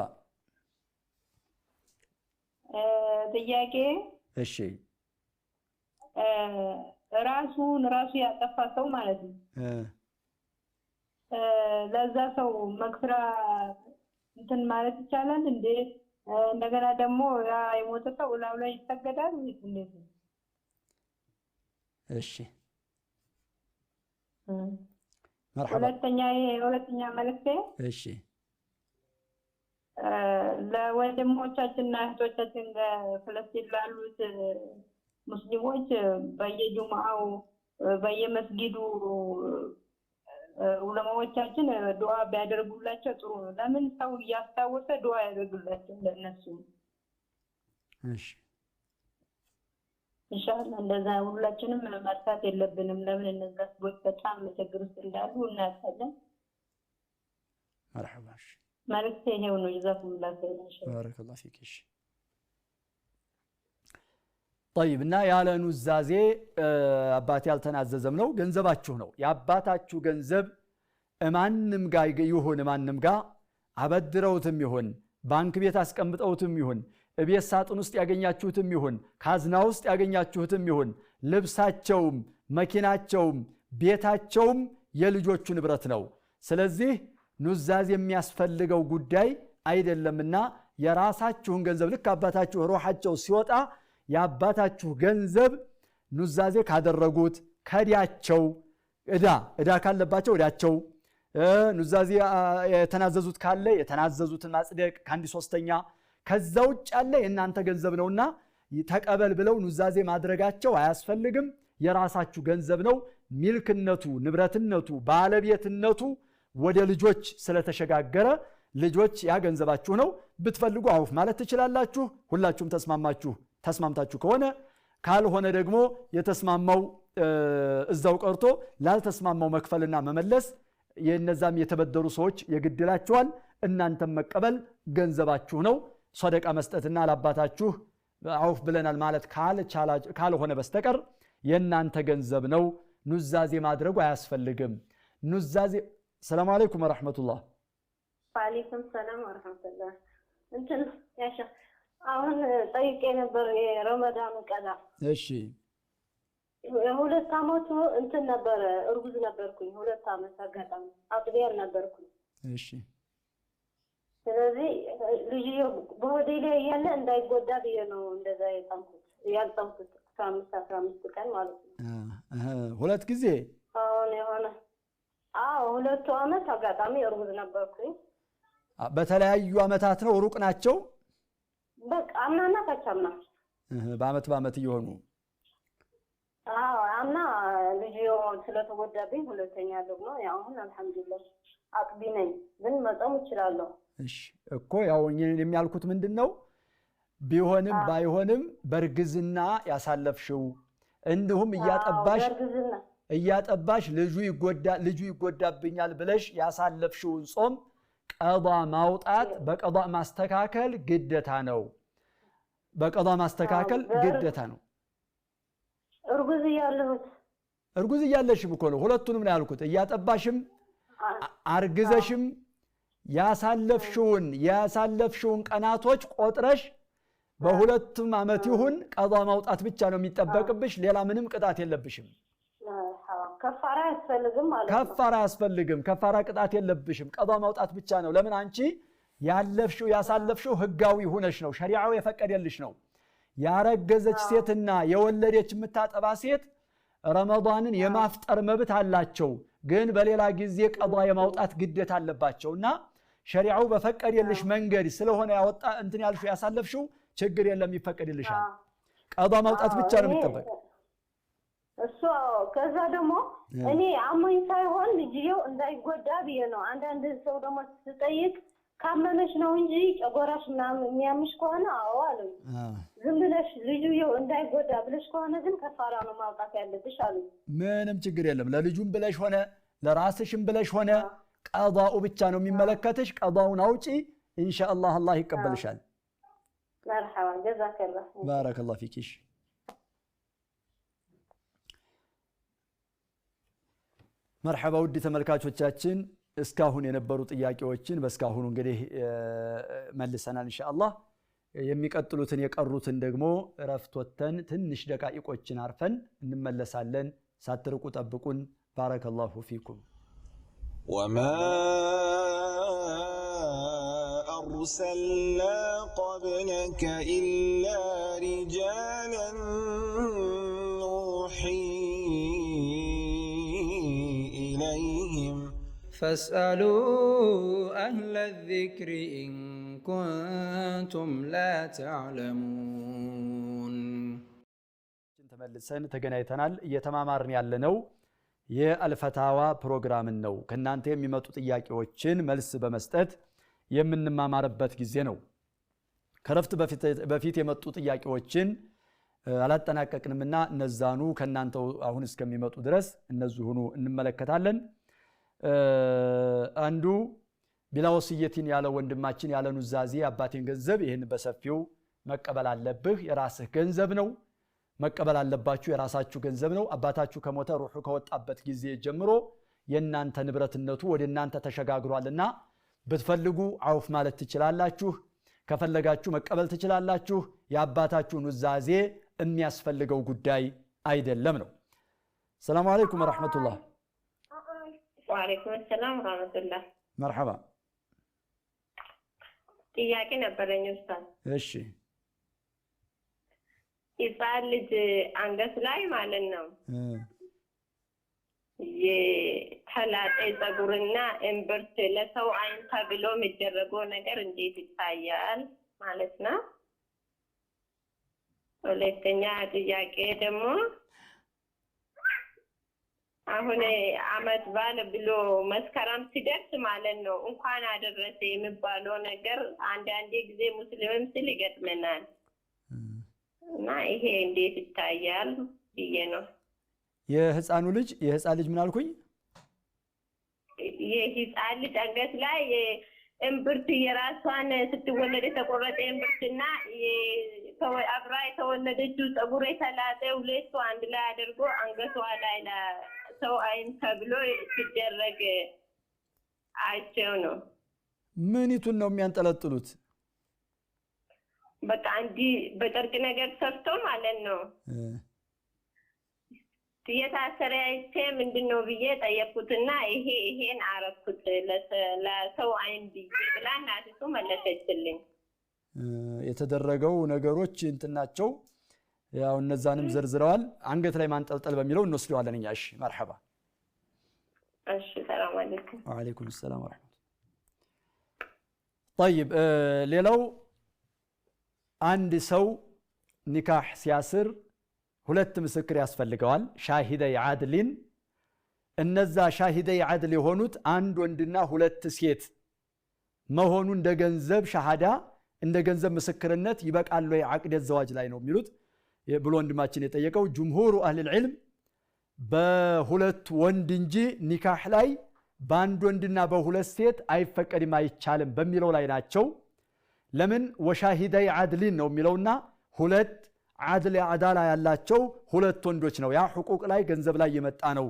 ጥያቄ እሺ፣ ራሱ ያጠፋ ሰው ማለት ነው ለዛ ሰው መግፍራ እንትን ማለት ይቻላል እንዴ? እንደገና ደግሞ ያ የሞተ ሰው ላው ላይ ይሰገዳል ወይስ እንዴት ነው? እሺ መርሐባ። ሁለተኛ መልእክቴ እሺ ለወንድሞቻችንና እህቶቻችን ፍለስጢን ላሉት ሙስሊሞች በየጁምዓው በየመስጊዱ ዑለማዎቻችን ዱዓ ቢያደርጉላቸው ጥሩ ነው። ለምን ሰው እያስታወሰ ዱዓ ያደርጉላቸው ለነሱ? እሺ ኢንሻአላህ እንደዛ ሁላችንም መርሳት የለብንም። ለምን እነዛ ሰዎች በጣም ችግር ውስጥ እንዳሉ እናውቃለን። መርሐባ። መልእክቴ ይሄው ነው። ጀዛኩሙላህ ኸይር። ባረከላሁ ፊክ። እሺ طيب እና ያለ ኑዛዜ አባቴ ያልተናዘዘም ነው፣ ገንዘባችሁ ነው። የአባታችሁ ገንዘብ ማንም ጋር ይሁን ማንም ጋር አበድረውትም ይሁን ባንክ ቤት አስቀምጠውትም ይሁን እቤት ሳጥን ውስጥ ያገኛችሁትም ይሁን ካዝና ውስጥ ያገኛችሁትም ይሁን ልብሳቸውም መኪናቸውም ቤታቸውም የልጆቹ ንብረት ነው። ስለዚህ ኑዛዜ የሚያስፈልገው ጉዳይ አይደለምና የራሳችሁን ገንዘብ ልክ አባታችሁ ሩሃቸው ሲወጣ የአባታችሁ ገንዘብ ኑዛዜ ካደረጉት ከዲያቸው እዳ ካለባቸው እዳቸው ኑዛዜ የተናዘዙት ካለ የተናዘዙትን ማጽደቅ ከአንድ ሶስተኛ ከዛ ውጭ ያለ የእናንተ ገንዘብ ነውና ተቀበል ብለው ኑዛዜ ማድረጋቸው አያስፈልግም። የራሳችሁ ገንዘብ ነው። ሚልክነቱ ንብረትነቱ ባለቤትነቱ ወደ ልጆች ስለተሸጋገረ ልጆች ያ ገንዘባችሁ ነው። ብትፈልጉ አውፍ ማለት ትችላላችሁ። ሁላችሁም ተስማምታችሁ ከሆነ ካልሆነ ደግሞ የተስማማው እዛው ቀርቶ ላልተስማማው መክፈልና መመለስ የነዛም የተበደሩ ሰዎች የግድላቸዋል። እናንተም መቀበል ገንዘባችሁ ነው። ሰደቃ መስጠትና ለአባታችሁ አውፍ ብለናል ማለት ካልሆነ በስተቀር የእናንተ ገንዘብ ነው። ኑዛዜ ማድረጉ አያስፈልግም። ኑዛዜ ሰላም አለይኩም ወራህመቱላህ። ወአለይኩም ሰላም ወራህመቱላህ። እንትን ያሻ አሁን ጠይቄ ነበር የረመዳን ቀዳ። እሺ የሁለት ዓመቱ እንትን ነበር እርጉዝ ነበርኩኝ። 2 ዓመት አጋጣሚ አጥቢያ ነበርኩኝ። እሺ ስለዚህ ልጅ በሆዴ ላይ ያለ እንዳይጎዳ ብዬ ነው እንደዛ ያልጠምኩት 15 ቀን ማለት ነው። ሁለት ጊዜ አሁን የሆነ 2 ዓመት አጋጣሚ እርጉዝ ነበርኩኝ። በተለያዩ ዓመታት ነው? ሩቅ ናቸው? በቃ አምናና ካቻምና በአመት እየሆኑ አምና ልጅ ስለተጎዳብኝ፣ ሁለተኛ ደግሞ ያው አሁን አልሐምዱሊላህ አጥቢ ነኝ፣ ግን መጾም እችላለሁ። እሺ እኮ ያው የሚያልኩት ምንድነው ቢሆንም ባይሆንም በርግዝና ያሳለፍሽው እንዲሁም እያጠባሽ ልጁ ይጎዳብኛል ብለሽ ያሳለፍሽውን ጾም ቀዷ ማውጣት በቀዷ ማስተካከል ግዴታ ነው። በቀዷ ማስተካከል ግዴታ ነው። እርጉዝ እያለሽም እኮ ነው። ሁለቱንም ነው ያልኩት። እያጠባሽም አርግዘሽም ያሳለፍሽውን ቀናቶች ቆጥረሽ በሁለቱም ዓመት ይሁን ቀዷ ማውጣት ብቻ ነው የሚጠበቅብሽ። ሌላ ምንም ቅጣት የለብሽም። ከፋራ ያስፈልግም ማለት ነው። ከፋራ ያስፈልግም። ከፋራ ቅጣት የለብሽም። ቀዷ ማውጣት ብቻ ነው። ለምን አንቺ ያሳለፍሽው ህጋዊ ሆነሽ ነው። ሸሪዓው የፈቀደልሽ ነው። ያረገዘች ሴትና የወለደች የምታጠባ ሴት ረመዳንን የማፍጠር መብት አላቸው። ግን በሌላ ጊዜ ቀዷ የማውጣት ግዴታ አለባቸውና ሸሪዓው በፈቀደልሽ መንገድ ስለሆነ ያወጣ እንትን ያልሽው ያሳለፍሽው ችግር የለም፣ ይፈቀድልሻል። ቀዷ ማውጣት ብቻ ነው የሚጠበቅ። እሱ ከዛ ደግሞ እኔ አሞኝ ሳይሆን ልጅየው እንዳይጎዳ ብዬ ነው። አንዳንድ ሰው ደግሞ ሲጠይቅ ካመመሽ ነው እንጂ ጨጎራሽ ምናምን የሚያምሽ ከሆነ አዎ አሉኝ። ዝም ብለሽ ልጅየው እንዳይጎዳ ብለሽ ከሆነ ግን ከፋራ ነው ማውጣት ያለብሽ አሉኝ። ምንም ችግር የለም። ለልጁም ብለሽ ሆነ ለራስሽም ብለሽ ሆነ ቀዳኡ ብቻ ነው የሚመለከትሽ። ቀዳውን አውጪ ኢንሻአላህ አላህ ይቀበልሻል። መርሐባ ጀዛከላህ ባረከላሁ ፊኪሽ። መርሐባ ውድ ተመልካቾቻችን እስካሁን የነበሩ ጥያቄዎችን በስካሁኑ እንግዲህ መልሰናል ኢንሻአላህ። የሚቀጥሉትን የቀሩትን ደግሞ እረፍት ወተን ትንሽ ደቂቃዎችን አርፈን እንመለሳለን። ሳትርቁ ጠብቁን። ባረከላሁ ፊኩም። وما أرسلنا قبلك إلا رجالا نوحي إليهم فاسألوا أهل الذكر إن كنتم لا تعلمون. ተመልሰን ተገናኝተናል። እየተማማርን ያለነው የአልፈታዋ ፕሮግራምን ነው። ከናንተ የሚመጡ ጥያቄዎችን መልስ በመስጠት የምንማማርበት ጊዜ ነው። ከረፍት በፊት የመጡ ጥያቄዎችን አላጠናቀቅንምና እነዛኑ ከናንተው አሁን እስከሚመጡ ድረስ እነዚሁኑ እንመለከታለን። አንዱ ቢላ ወሲየቲን ያለ ወንድማችን ያለ ኑዛዜ አባቴን ገንዘብ ይሄን በሰፊው መቀበል አለብህ፣ የራስህ ገንዘብ ነው መቀበል አለባችሁ፣ የራሳችሁ ገንዘብ ነው። አባታችሁ ከሞተ ሩሑ ከወጣበት ጊዜ ጀምሮ የናንተ ንብረትነቱ ወደ እናንተ ተሸጋግሯልና ብትፈልጉ አውፍ ማለት ትችላላችሁ፣ ከፈለጋችሁ መቀበል ትችላላችሁ። የአባታችሁ ኑዛዜ የሚያስፈልገው ጉዳይ አይደለም ነው። ሰላም አለይኩም ወራህመቱላህ። ወአለይኩም ሰላም ወራህመቱላህ። መርሐባ። ጥያቄ ነበረኝ ኡስታዝ። እሺ። ሕፃን ልጅ አንገት ላይ ማለት ነው የተላጠ ፀጉርና እምብርት ለሰው አይን ተብሎ የሚደረገው ነገር እንዴት ይታያል ማለት ነው? ሁለተኛ ጥያቄ ደግሞ አሁን አመት በዓል ብሎ መስከረም ሲደርስ ማለት ነው እንኳን አደረሰ የሚባለው ነገር አንዳንዴ ጊዜ ሙስሊምም ስል ይገጥመናል እና ይሄ እንዴት ይታያል ብዬ ነው። የህፃን ልጅ ምን አልኩኝ? የህፃን ልጅ አንገት ላይ እምብርት የራሷን ስትወለድ የተቆረጠ እምብርትና አብራ የተወለደችው ፀጉር የተላጠ ሁለቱ አንድ ላይ አድርጎ አንገቷ ላይ ሰው አይን ተብሎ ሲደረግ አይቼው ነው። ምንቱን ነው የሚያንጠለጥሉት? በቃ እንዲህ በጨርቅ ነገር ሰርቶ ማለት ነው የታሰረ አይቼ ምንድነው ብዬ ጠየቅኩትና ይሄን አረኩት ለሰው አይን ብዬ ብላ እናቲቱ መለሰችልኝ። የተደረገው ነገሮች እንትናቸው ያው እነዛንም ዘርዝረዋል። አንገት ላይ ማንጠልጠል በሚለው እንወስደዋለን እኛ። እሺ መርሐባ። እሺ ሰላም አለይኩም። ወአለይኩም ሰላም ወራህመቱላህ። طيب ሌላው አንድ ሰው ኒካህ ሲያስር ሁለት ምስክር ያስፈልገዋል፣ ሻሂደይ ዓድሊን። እነዛ ሻሂደይ ዓድል የሆኑት አንድ ወንድና ሁለት ሴት መሆኑ እንደ ገንዘብ ሻሃዳ እንደ ገንዘብ ምስክርነት ይበቃል ወይ ዓቅድ ዘዋጅ ላይ ነው የሚሉት ብሎ ወንድማችን የጠየቀው። ጅምሁሩ አህል ልዕልም በሁለት ወንድ እንጂ ኒካህ ላይ በአንድ ወንድና በሁለት ሴት አይፈቀድም አይቻልም በሚለው ላይ ናቸው። ለምን ወሻሂደይ ዓድሊን ነው የሚለውና ሁለት ዓድል አዳላ ያላቸው ሁለት ወንዶች ነው። ያ ሕቁቅ ላይ ገንዘብ ላይ የመጣ ነው።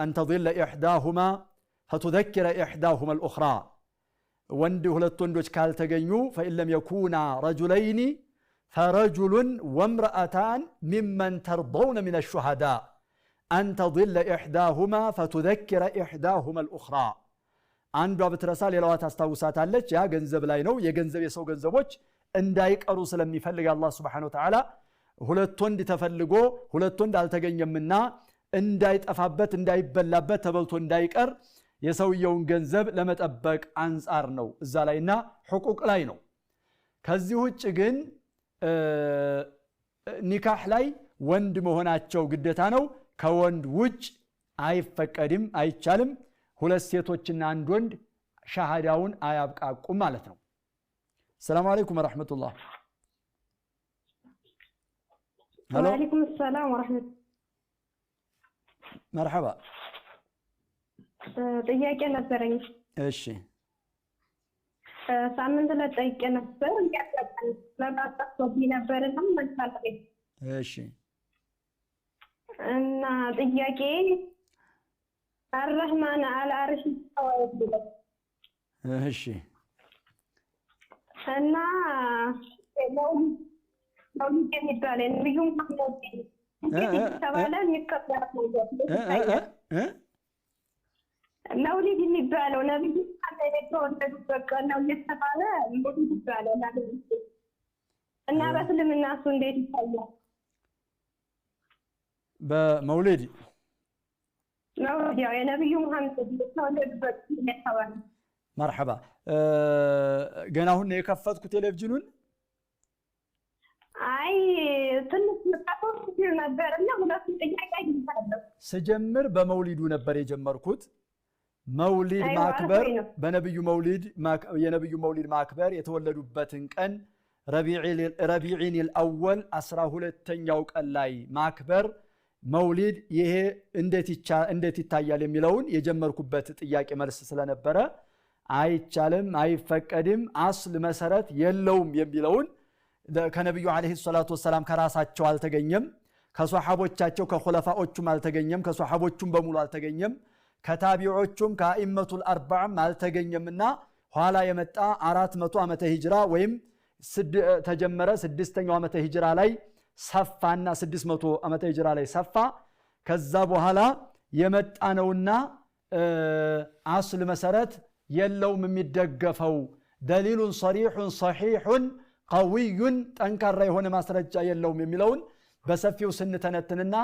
አንተظل إحداهما فتذكر إحداهما الأخرى ወንድ ሁለት ወንዶች ካልተገኙ فإن لم يكونا رجلين فرجل وامرأتان ممن ترضون من الشهداء أن تضل إحداهما فتذكر إحداهما الأخرى አንዷ ብትረሳ ሌላዋ ታስታውሳታለች። ያ ገንዘብ ላይ ነው። የገንዘብ የሰው ገንዘቦች እንዳይቀሩ ስለሚፈልግ አላህ Subhanahu Wa Ta'ala ሁለት ወንድ ተፈልጎ ሁለት ወንድ አልተገኘምና እንዳይጠፋበት እንዳይበላበት ተበልቶ እንዳይቀር የሰውየውን ገንዘብ ለመጠበቅ አንፃር ነው እዛ ላይና ሕቁቅ ላይ ነው። ከዚህ ውጭ ግን ኒካህ ላይ ወንድ መሆናቸው ግዴታ ነው። ከወንድ ውጭ አይፈቀድም፣ አይቻልም። ሁለት ሴቶችና አንድ ወንድ ሻሃዳውን አያብቃቁም ማለት ነው። ሰላም አለይኩም ወራህመቱላህ። ሄሎ ወአለይኩም ሰላም ወራህመቱላህ። መርሐባ። ጥያቄ ነበረኝ። እሺ ሳምንት ላይ ጠይቄ ነበር ለማጣጣፍ ነበርና መልሳለሁ። እሺ እና ጥያቄ አርህማን አልአርሽ ተወልደ እሺ እና መውሊድ የሚባለው ነብዩ መሐመድ ተባለ የሚከበረው መውሊድ የሚባለው ነብዩ መሐመድ የተወለዱበት ቀን ነው እየተባለ መውሊድ ይባላል እና በእስልምና እሱ እንዴት ይታያል? በመውሊድ ያው የነብዩ መሐመድ የተወለዱበት እየተባለ መርሐባ። ገና አሁን የከፈትኩት ቴሌቪዥኑን አይ ትንሽ መጣፈት ነበርና ሁለቱም ጥያቄ አግኝቻለሁ። ስጀምር በመውሊዱ ነበር የጀመርኩት። መውሊድ ማክበር በነብዩ መውሊድ የነብዩ መውሊድ ማክበር የተወለዱበትን ቀን ረቢዒን አልአወል 12ኛው ቀን ላይ ማክበር መውሊድ ይሄ እንዴት ይታያል የሚለውን የጀመርኩበት ጥያቄ መልስ ስለነበረ አይቻልም፣ አይፈቀድም፣ አስል መሰረት የለውም የሚለውን ከነብዩ አለይሂ ሰላቱ ወሰላም ከራሳቸው አልተገኘም፣ ከሷሐቦቻቸው ከኹለፋዎቹም አልተገኘም፣ ከሷሐቦቹም በሙሉ አልተገኘም፣ ከታቢዖቹም ከአኢመቱል አርባዓም አልተገኘምና ኋላ የመጣ 400 ዓመተ ሂጅራ ወይም ተጀመረ 6ኛው ዓመተ ሂጅራ ላይ ሰፋና 600 ዓመተ ሂጅራ ላይ ሰፋ። ከዛ በኋላ የመጣ ነውና አስል መሰረት የለውም የሚደገፈው ደሊሉን ሰሪሑን ሰሒሑን ቀዊዩን ጠንካራ የሆነ ማስረጃ የለውም የሚለውን በሰፊው ስንተነትንና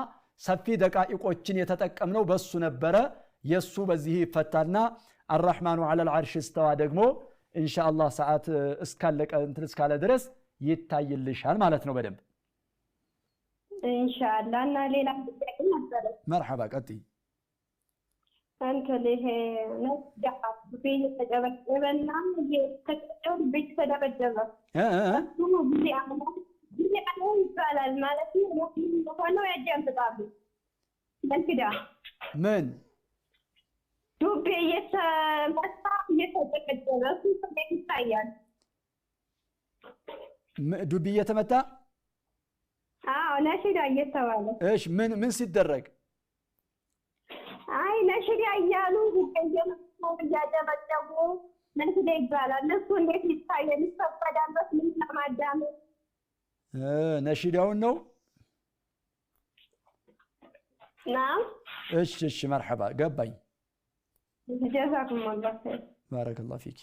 ሰፊ ደቃኢቆችን የተጠቀምነው በሱ ነበረ። የሱ በዚህ ይፈታልና አርራህማኑ ዐለል ዐርሽ እስተዋ ደግሞ ኢንሻአላህ ሰዓት እስካለቀ እንትን እስካለ ድረስ ይታይልሻል ማለት ነው በደንብ ኢንሻአላህ። እና ሌላ ጥያቄ ነበረ። መርሐባ ቀጥይ። አንተ ለሄ ነጃ ቢል ተጨበጨበና የተከተለው ቤት ተደበደበ እሱ ጊዜ አሁን ይባላል ማለት ነው። ሆኖ ያጃምጣሉ ለክዳ ምን ዱቤ የተመታ እየተጨበጨበ እሱ እንዴት ይታያል? ዱቤ እየተመታ ነሽዳ እየተባለ እሺ ምን ሲደረግ? አይ ነሽዳ እያሉ እየመጡ እያጨበጨቡ ነሽዳ ይባላል። እሱ እንዴት ይታያል? ይፈቀዳል? ምን ለማዳመጥ ነሽዳውን ነው? ናም እሺ መርሐባ ገባኝ። ጀዛኩም አላህ ኸይር ባረከላሁ ፊክ።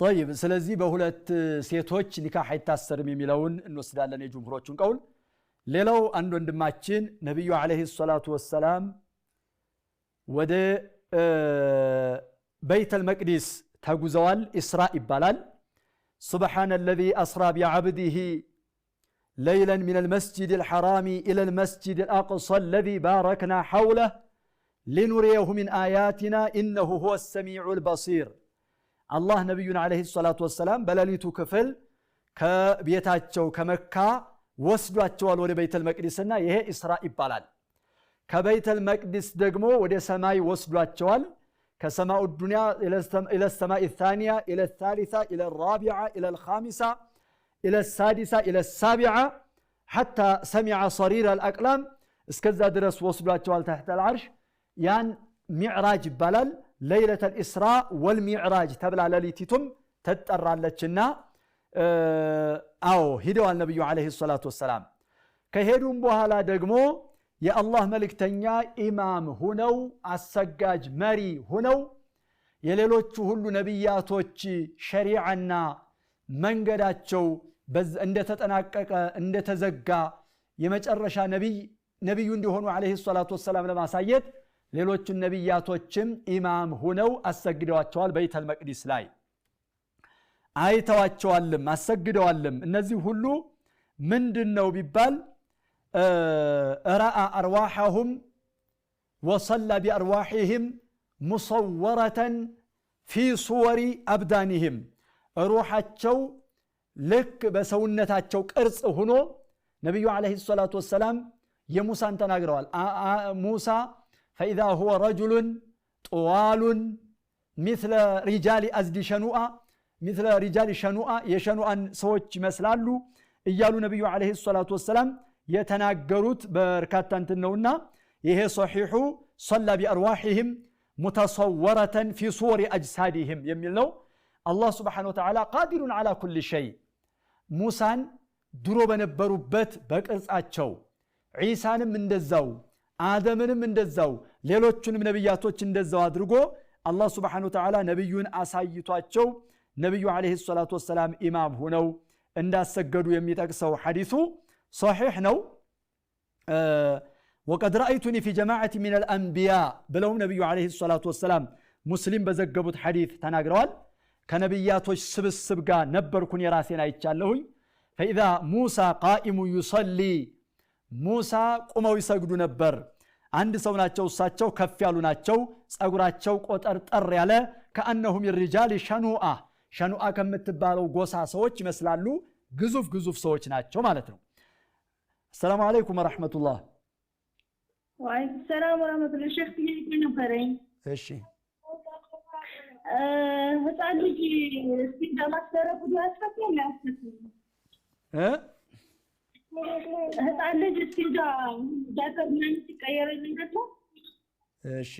طيب ስለዚህ በሁለት ሴቶች ኒካህ አይታሰርም የሚለውን እንወስዳለን የጅምሁሮቹን ቀውል። ሌላው አንድ ወንድማችን ነብዩ አለይሂ ሰላቱ ወሰላም ወደ በይተል መቅዲስ ተጉዘዋል። ኢስራ ይባላል። سبحان الذي أسرى بعبده ليلا من المسجد الحرام إلى المسجد الأقصى الذي باركنا حوله لنريه من آياتنا إنه هو السميع البصير. الله نبينا عليه الصلاة والسلام بلاليتو كفل كبيتاتشو كمكة وسدواتشو ود بيت المقدس نا ይሄ إسراء ይባላል። ከበይት المقدس ደግሞ ወደ ሰማይ ወስዷቸዋል። كسماء الدنيا إلى السماء الثانية إلى الثالثة إلى الرابعة إلى الخامسة إلى السادسة إلى السابعة حتى سمع صرير الأقلام اسكذا درس وصلوا تحت العرش يان معراج بلال ليلة الإسراء والمعراج تبلع لليتتم تترى لتشنا أو هدوا النبي عليه الصلاة والسلام كهدوا بوهلا دقمو يا الله ملك تنيا إمام هنو السجاج مري هنو يليلوچو هلو نبياتوچ شريعنا منقداتشو بز اند تتناقق اند تزقا يمጨረሻ ነብዩ እንዲሆኑ عليه الصلاة والسلام ለማሳየት ሌሎች ነብያቶችም ኢማም ሆነው አሰግደዋቸዋል። በይተል መቅዲስ ላይ አይተዋቸዋልም አሰግደዋልም። እነዚህ ሁሉ ምንድነው ቢባል ረአ አርዋሐሁም ወሰላ ቢአርዋሒህም ሙሰወረተን ፊ ሱወሪ አብዳኒህም ሩሓቸው ልክ በሰውነታቸው ቅርጽ ሆኖ ነቢዩ ዓለይሂ ሰላቱ ወሰላም የሙሳን ተናግረዋል። ሙሳ ፈኢዛ ሁወ ረጁሉን ጠዋሉን ሚስለ ሪጃሊ አዝዲ ሸኑአ ሚስለ ሪጃሊ ሸኑአ የሸኑአን ሰዎች ይመስላሉ እያሉ ነቢዩ ዓለይሂ ሰላቱ ወሰላም የተናገሩት በርካታ እንትን ነውና ይሄ ሶሒሑ ሰላ ቢአርዋሒህም ሙተሰወረተን ፊ ሱወሪ አጅሳዲህም የሚል ነው። አላህ ስብሓነሁ ወተዓላ ቃዲሩን ዓላ ኩል ሸይ ሙሳን ድሮ በነበሩበት በቅርጻቸው ዒሳንም እንደዛው አደምንም እንደዛው ሌሎቹንም ነቢያቶች እንደዛው አድርጎ አላህ ስብሓነሁ ወተዓላ ነቢዩን አሳይቷቸው ነቢዩ ዓለይሂ ሰላቱ ወሰላም ኢማም ሆነው እንዳሰገዱ የሚጠቅሰው ሐዲሱ ሶሒሕ ነው። ወቀድ ረአይቱኒ ፊ ጀማዓት ሚነል አንቢያ ብለውም ነቢዩ ዓለይሂ ሰላቱ ወሰላም ሙስሊም በዘገቡት ሐዲስ ተናግረዋል። ከነቢያቶች ስብስብ ጋር ነበርኩን የራሴን አይቻለሁኝ። ፈኢዛ ሙሳ ቃኢሙ ዩሰሊ ሙሳ ቁመው ይሰግዱ ነበር። አንድ ሰው ናቸው፣ እሳቸው ከፍ ያሉ ናቸው፣ ጸጉራቸው ቆጠርጠር ያለ ከአነሁም ይርጃል ሸኑአ ሸኑአ ከምትባለው ጎሳ ሰዎች ይመስላሉ። ግዙፍ ግዙፍ ሰዎች ናቸው ማለት ነው። አሰላሙ አለይኩም ወራህመቱላህ። ወአለይኩም ሰላም ወራህመቱላህ። ሼክ ጥያቄ ነበረኝ። እሺ ህፃን ልጅ እስቲንጃ ማስደረጉ ያስፈታል ያስፈታል? ህፃን ልጅ እስቲንጃ ዳከር ምን ሲቀየርልኝ ደግሞ እሺ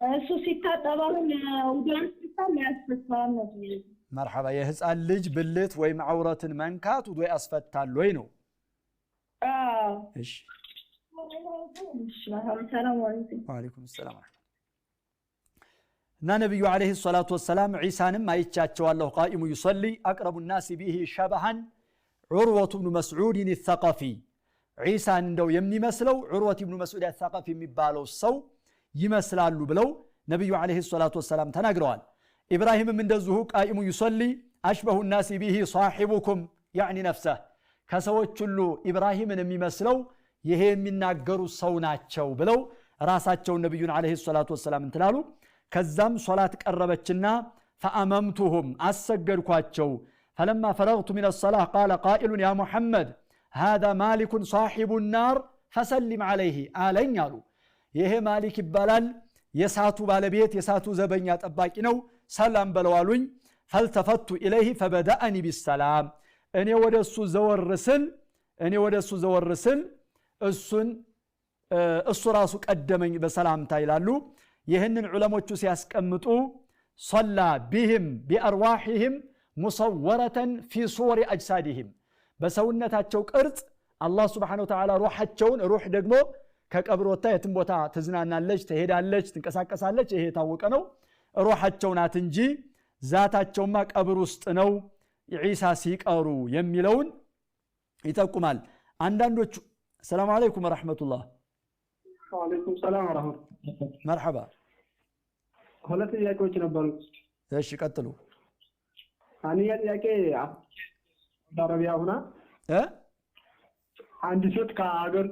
እሱ ሲታጠብ አሁን ውዱን ሲታጠብ ያስፈታል ነው? መርሐባ። የህፃን ልጅ ብልት ወይም ዐውረትን መንካት ውዱእ ያስፈታል ወይ ነው? እሺ ሰላም አለይኩም። ወአለይኩም ሰላም እና ነቢዩ ዓለይሂ ሰላቱ ወሰላም ዒሳንም አይቻቸዋለሁ ቃኢሙ ዩሰሊ አቅረቡ ናሲ ቢሂ ሸበሃን ዑርወቱ ብኑ መስዑድን ተቀፊ ዒሳን እንደው የሚመስለው ዑርወት ብኑ መስዑድ ተቀፊ የሚባለው ሰው ይመስላሉ ብለው ነቢዩ ዓለይሂ ሰላቱ ወሰላም ተናግረዋል። ኢብራሂምም እንደዚሁ ቃኢሙ ዩሰሊ አሽበሁ ናሲ ቢሂ ሳሒቡኩም ያዕኒ ነፍሰህ ከሰዎች ሁሉ ኢብራሂምን የሚመስለው ይሄ የሚናገሩ ሰው ናቸው ብለው ራሳቸውን ነቢዩን ዓለይሂ ሰላቱ ወሰላም እንትላሉ። ከዛም ሶላት ቀረበችና ፈአመምቱሁም አሰገድኳቸው። ፈለማ ፈረግቱ ሚነ ሰላህ ቃለ ቃኢሉን ያ ሙሐመድ ሃዛ ማሊኩን ሳሒቡ ናር ፈሰሊም ዓለይህ አለኝ አሉ። ይሄ ማሊክ ይባላል፣ የሳቱ ባለቤት የሳቱ ዘበኛ ጠባቂ ነው፣ ሰላም በለው አሉኝ። ፈልተፈቱ ኢለይህ ፈበደአኒ ቢሰላም እኔ ወደ እሱ ዘወር ስል እሱ ራሱ ቀደመኝ በሰላምታ ይላሉ። ይህንን ዑለሞቹ ሲያስቀምጡ ሶላ ቢህም ቢአርዋሒህም ሙሰወረተን ፊ ሱወሪ አጅሳዲህም በሰውነታቸው ቅርጽ አላህ ስብሓነሁ ወተዓላ ሩሓቸውን ሩሕ ደግሞ ከቀብር ወጥታ የትም ቦታ ትዝናናለች፣ ትሄዳለች፣ ትንቀሳቀሳለች። ይሄ የታወቀ ነው። ሩሓቸው ናት እንጂ ዛታቸውማ ቀብር ውስጥ ነው ዒሳ ሲቀሩ የሚለውን ይጠቁማል። አንዳንዶቹ ሰላም አለይኩም ወራህመቱላህ። ወአለይኩም ሰላም ወራህመቱላህ። መርሐባ። ሁለት ጥያቄዎች ነበሩ። እሺ ቀጥሉ። አንደኛ ጥያቄ አረቢያ ሆና አንድ ሴት ከሀገር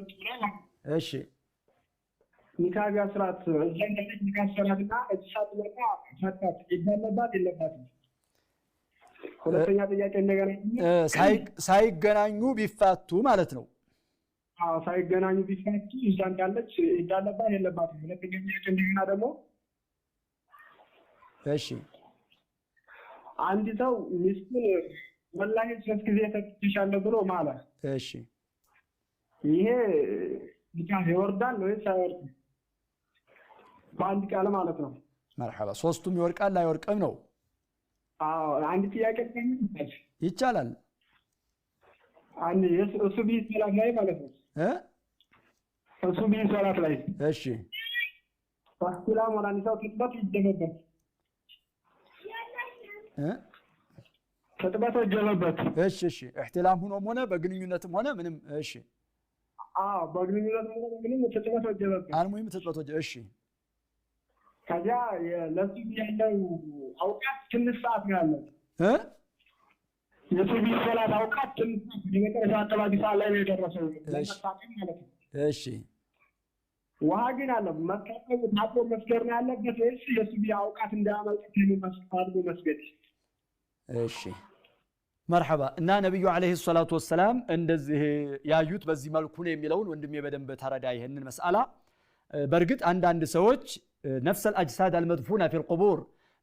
እሺ ኒካ ቢያስራት እዛን ከዚህ ኒካ አሰራትና እሳት ለካ ፈታት ይባልባት የለባትም? ሁለተኛ ጥያቄ እንደገና ሳይገናኙ ቢፋቱ ማለት ነው። ሳይገናኙ ቢፋቱ እዛን ካለች ይዳለባት የለባትም? ሁለተኛ ጥያቄ እንደገና ደግሞ እሺ አንድ ሰው ሚስቱን ወላሂ 3 ጊዜ ተጥቻለሁ ብሎ ማለት እሺ ይሄ ኒካህ ይወርዳል ወይስ አይወርድም? በአንድ ቃል ማለት ነው። መርሐባ። ሶስቱም ይወርቃል አይወርቅም ነው? አንድ ጥያቄ ይቻላል። አንድ እሱ ቢሰላት ላይ ማለት ነው እሱ ቢሰላት ላይ እሺ ፈስላም ወራኒ ሰው ትጥበት ይደረበት ትጥበት ይደረበት እሺ እሺ እህትላም ሆነ በግንኙነትም ሆነ ምንም እሺ በግንኙነትም ሆነ ምንም ትጥበት ይደረበት አልሙሂም ትጥበት እሺ ከዚያ ለሱ ያለው አውቃት ትንሽ ሰዓት ነው ያለው የሱቢ ሶላት አውቃት የመጨረሻ አካባቢ ሰዓት ላይ ነው የደረሰው ለመታጠብ ማለት ነው። እሺ ውሃ ግን አለ መታጠብ ታጥቦ መስገድ ነው ያለበት ወይስ የሱቢ አውቃት እንዳያመልጥ አድርጎ መስገድ? እሺ መርሐባ። እና ነብዩ አለይሂ ሰላቱ ወሰላም እንደዚህ ያዩት በዚህ መልኩ ነው የሚለውን ወንድሜ በደንብ ተረዳ ይሄንን መስአላ። በርግጥ አንዳንድ ሰዎች ነፍሰል አጅሳድ አልመድፉና ፊል ቁቡር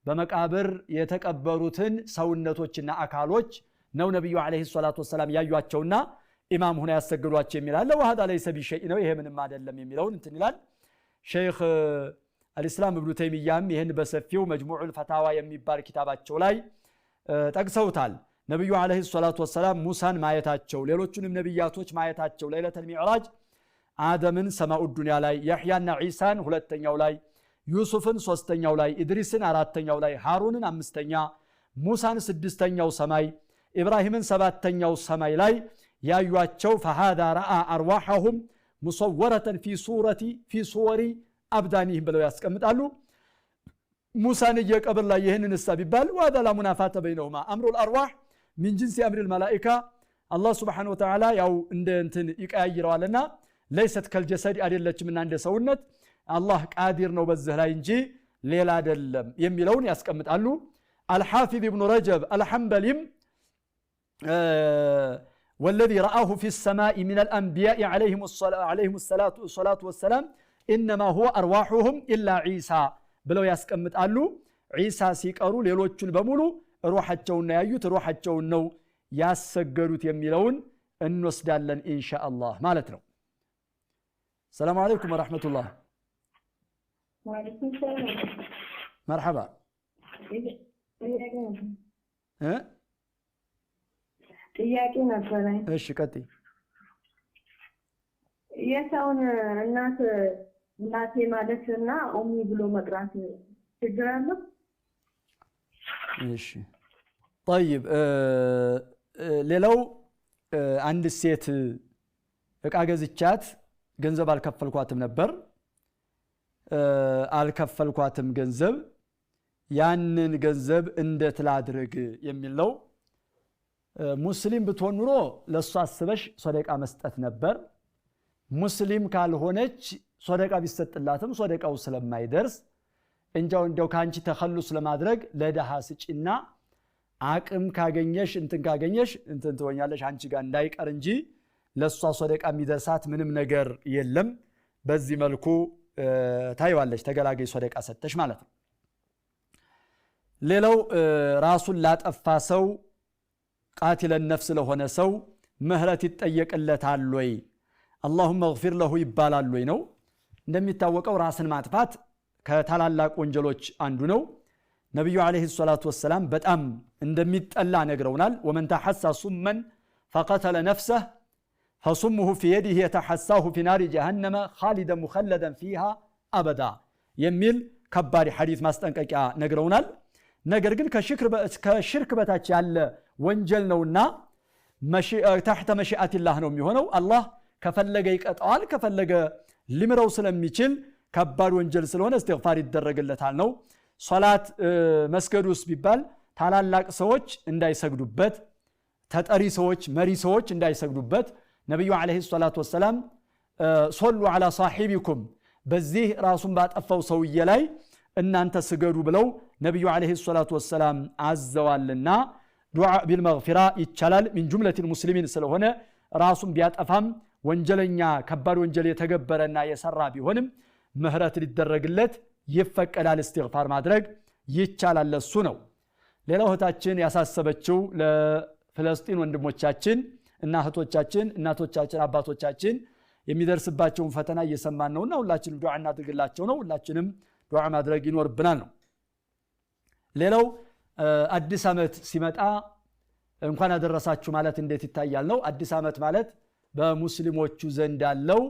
በመቃብር የተቀበሩትን ሰውነቶችና አካሎች ነው ነብዩ አለይሂ ሰላቱ ወሰላም ያዩአቸውና ኢማም ሆነ ያሰግዷቸው የሚላል وهذا ليس بشيء ነው ይሄ ምንም አይደለም የሚለውን እንትን ይላል። ሼክ አልኢስላም ኢብኑ ተይሚያም ይሄን በሰፊው መጅሙዑል ፈታዋ የሚባል ኪታባቸው ላይ ጠቅሰውታል። ነብዩ አለይሂ ሰላቱ ወሰላም ሙሳን ማየታቸው፣ ሌሎቹንም ነብያቶች ማየታቸው፣ ለይለተል ሚዕራጅ አደምን ሰማኡ ዱንያ ላይ፣ ያህያና ዒሳን ሁለተኛው ላይ፣ ዩሱፍን ሶስተኛው ላይ፣ ኢድሪስን አራተኛው ላይ፣ ሃሩንን አምስተኛ፣ ሙሳን ስድስተኛው ሰማይ፣ ኢብራሂምን ሰባተኛው ሰማይ ላይ ያዩአቸው فهذا راى ارواحهم مصوره في صور ابدانهم ብለው ያስቀምጣሉ። ሙሳን የቀብር ላይ ይሄንን ቢባል وهذا لا منافاه بينهما امر الارواح من جنس امر الملائكه الله سبحانه وتعالى ያው እንደ እንትን ይቀያይረዋልና ليست كالجسد አይደለችምና እንደ ሰውነት አላህ ቃዲር ነው በዚህ ላይ እንጂ ሌላ አይደለም የሚለውን ያስቀምጣሉ። الحافظ ابن رجب الحنبليም والذي رآه في السماء من الأنبياء عليهم الصلاة والسلام إنما هو أرواحهم إلا عيسى بلو يسكمت قالوا عيسى سيقروا ليلوچن بمولو روحاቸውን ያዩት روحاቸውን ነው ያሰገዱት የሚለውን እንወስዳለን إن شاء الله ማለት ነው። السلام عليكم ورحمة الله. وعليكم السلام. مرحبا. ጥያቄ ነበረኝ። እሺ ቀጥይ። የሰውን እናቴ ማለትና ኡሚ ብሎ መጥራት ችግር አለው? እሺ طيب ሌላው አንድ ሴት እቃ ገዝቻት ገንዘብ አልከፈልኳትም ነበር አልከፈልኳትም ገንዘብ ያንን ገንዘብ እንዴት ላድርግ የሚል ነው። ሙስሊም ብትሆን ኑሮ ለሷ አስበሽ ሶደቃ መስጠት ነበር። ሙስሊም ካልሆነች ሶደቃ ቢሰጥላትም ሶደቃው ስለማይደርስ እንደው ካንቺ ተخلص ለማድረግ ለደሃ ስጪና አቅም ካገኘሽ እንትን ትወኛለሽ አንቺ ጋር እንዳይቀር እንጂ ለሷ ሶደቃ የሚደርሳት ምንም ነገር የለም። በዚህ መልኩ ታይዋለሽ ተገላገይ ሶደቃ ሰጠሽ ማለት ነው። ሌላው ራሱን ላጠፋ ሰው قاتل النفس ለሆነ ሰው ምህረት ይጠየቅለታል ወይ اللهم اغفر له ይባላል ወይ ነው። እንደሚታወቀው ራስን ማጥፋት ከታላላቅ ወንጀሎች አንዱ ነው። ነብዩ አለይሂ ሰላቱ ወሰላም በጣም እንደሚጠላ ነግረውናል። ومن تحسى سما فقتل نفسه فصمه في يده يتحساه في نار جهنم خالدا مخلدا فيها ابدا የሚል ከባድ ሐዲስ ማስጠንቀቂያ ነግረውናል። ነገር ግን ከሽርክ በታች ያለ ወንጀል ነውና تحت مشيئة الله ነው የሚሆነው። አላህ ከፈለገ ይቀጣዋል ከፈለገ ሊምረው ስለሚችል ከባድ ወንጀል ስለሆነ استغفار ይደረግለታል ነው። ሶላት መስገዱስ ቢባል ታላላቅ ሰዎች እንዳይሰግዱበት ተጠሪ ሰዎች መሪ ሰዎች እንዳይሰግዱበት ነብዩ አለይሂ ሰላቱ ወሰላም صلوا على صاحبكم በዚህ ራሱን ባጠፋው ሰውዬ ላይ እናንተ ስገዱ ብለው ነብዩ አለይሂ ሰላቱ ወሰላም አዘዋልና ዱዓ ቢልመግፊራ ይቻላል። من جملة المسلمين ስለሆነ ራሱን ቢያጠፋም ወንጀለኛ ከባድ ወንጀል የተገበረና የሰራ ቢሆንም ምህረት ሊደረግለት ይፈቀዳል። استغفار ማድረግ ይቻላል ለሱ ነው። ሌላው እህታችን ያሳሰበችው ለፍልስጤም ወንድሞቻችን እና እህቶቻችን እናቶቻችን አባቶቻችን የሚደርስባቸውን ፈተና እየሰማን ነውና ሁላችንም ዱዓ እናድርግላቸው ነው። ሁላችንም ዱዓ ማድረግ ይኖርብናል ነው። ሌላው አዲስ አመት ሲመጣ እንኳን አደረሳችሁ ማለት እንዴት ይታያል ነው። አዲስ አመት ማለት በሙስሊሞቹ ዘንድ ያለው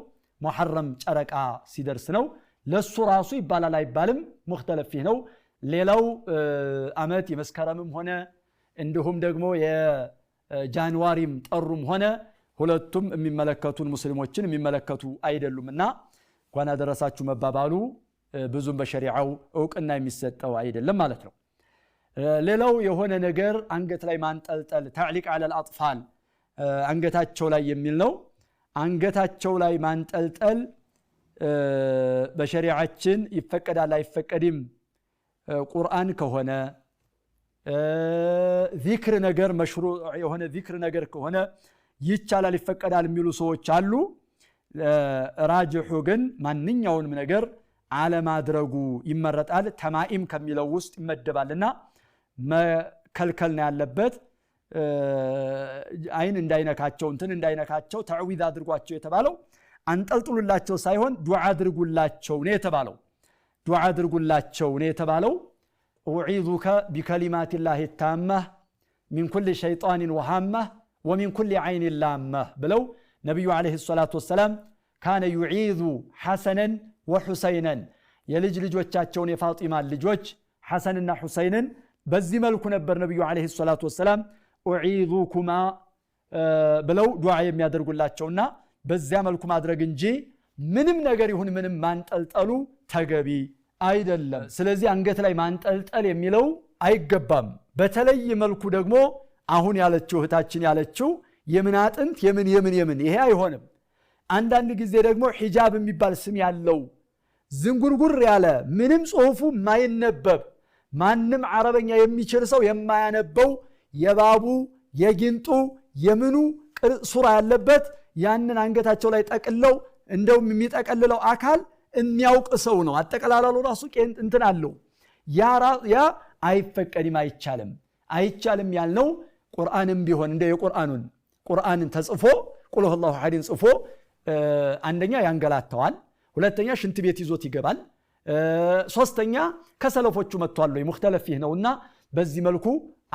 ሙሐረም ጨረቃ ሲደርስ ነው። ለሱ ራሱ ይባላል አይባልም ሙክተለፍ ነው። ሌላው አመት የመስከረምም ሆነ እንዲሁም ደግሞ የጃንዋሪም ጠሩም ሆነ ሁለቱም የሚመለከቱን ሙስሊሞችን የሚመለከቱ አይደሉምና እንኳን አደረሳችሁ መባባሉ ብዙም በሸሪዓው ዕውቅና የሚሰጠው አይደለም ማለት ነው። ሌላው የሆነ ነገር አንገት ላይ ማንጠልጠል ታዕሊቅ على الاطفال አንገታቸው ላይ የሚል ነው አንገታቸው ላይ ማንጠልጠል በሸሪዓችን ይፈቀዳል አይፈቀድም ቁርአን ከሆነ ዚክር ነገር መሽሩዕ የሆነ ዚክር ነገር ከሆነ ይቻላል ይፈቀዳል የሚሉ ሰዎች አሉ ራጅሑ ግን ማንኛውንም ነገር አለማድረጉ ይመረጣል ተማኢም ከሚለው ውስጥ ይመደባልና መከልከል ነው ያለበት አይን እንዳይነካቸው እንትን እንዳይነካቸው ተዕዊዝ አድርጓቸው የተባለው አንጠልጥሉላቸው ሳይሆን ዱዓ አድርጉላቸው ነው የተባለው ዱዓ አድርጉላቸው ነው የተባለው أعيذك بكلمات الله التامة من كل شيطان وهامة ومن كل عين لامة بلو نبي عليه الصلاة والسلام كان يعيذ حسنا وحسينا يلج لجوجاتشون فاطمة لجوج حسننا حسينا بزي ملك نبر نبي عليه الصلاة والسلام أعيذكما بلو دعاء يميادرقوا الله تشونا بزي ملكم أدرق انجي منم نقر يهون منم مانتلتلو تقبي አይደለም ስለዚህ አንገት ላይ ማንጠልጠል የሚለው አይገባም በተለይ መልኩ ደግሞ አሁን ያለችው እህታችን ያለችው የምን አጥንት የምን ይሄ አይሆንም አንዳንድ ጊዜ ደግሞ ሒጃብ የሚባል ስም ያለው ዝንጉርጉር ያለ ምንም ጽሁፉ ማይነበብ ማንም አረበኛ የሚችል ሰው የማያነበው የባቡ የጊንጡ የምኑ ሱራ ያለበት ያንን አንገታቸው ላይ ጠቅለው እንደው የሚጠቀልለው አካል የሚያውቅ ሰው ነው አጠቀላላሉ ራሱ እንትን አለው ያ አይፈቀድም አይቻልም ያልነው ቁርአንም ቢሆን እንደ ቁርአንን ተጽፎ ቁል ሁወላሁ አሐድን ጽፎ አንደኛ ያንገላተዋል ሁለተኛ ሽንት ቤት ይዞት ይገባል ሶስተኛ ከሰለፎቹ መጥቷል ወይ ሙክተለፍ ነውና በዚህ መልኩ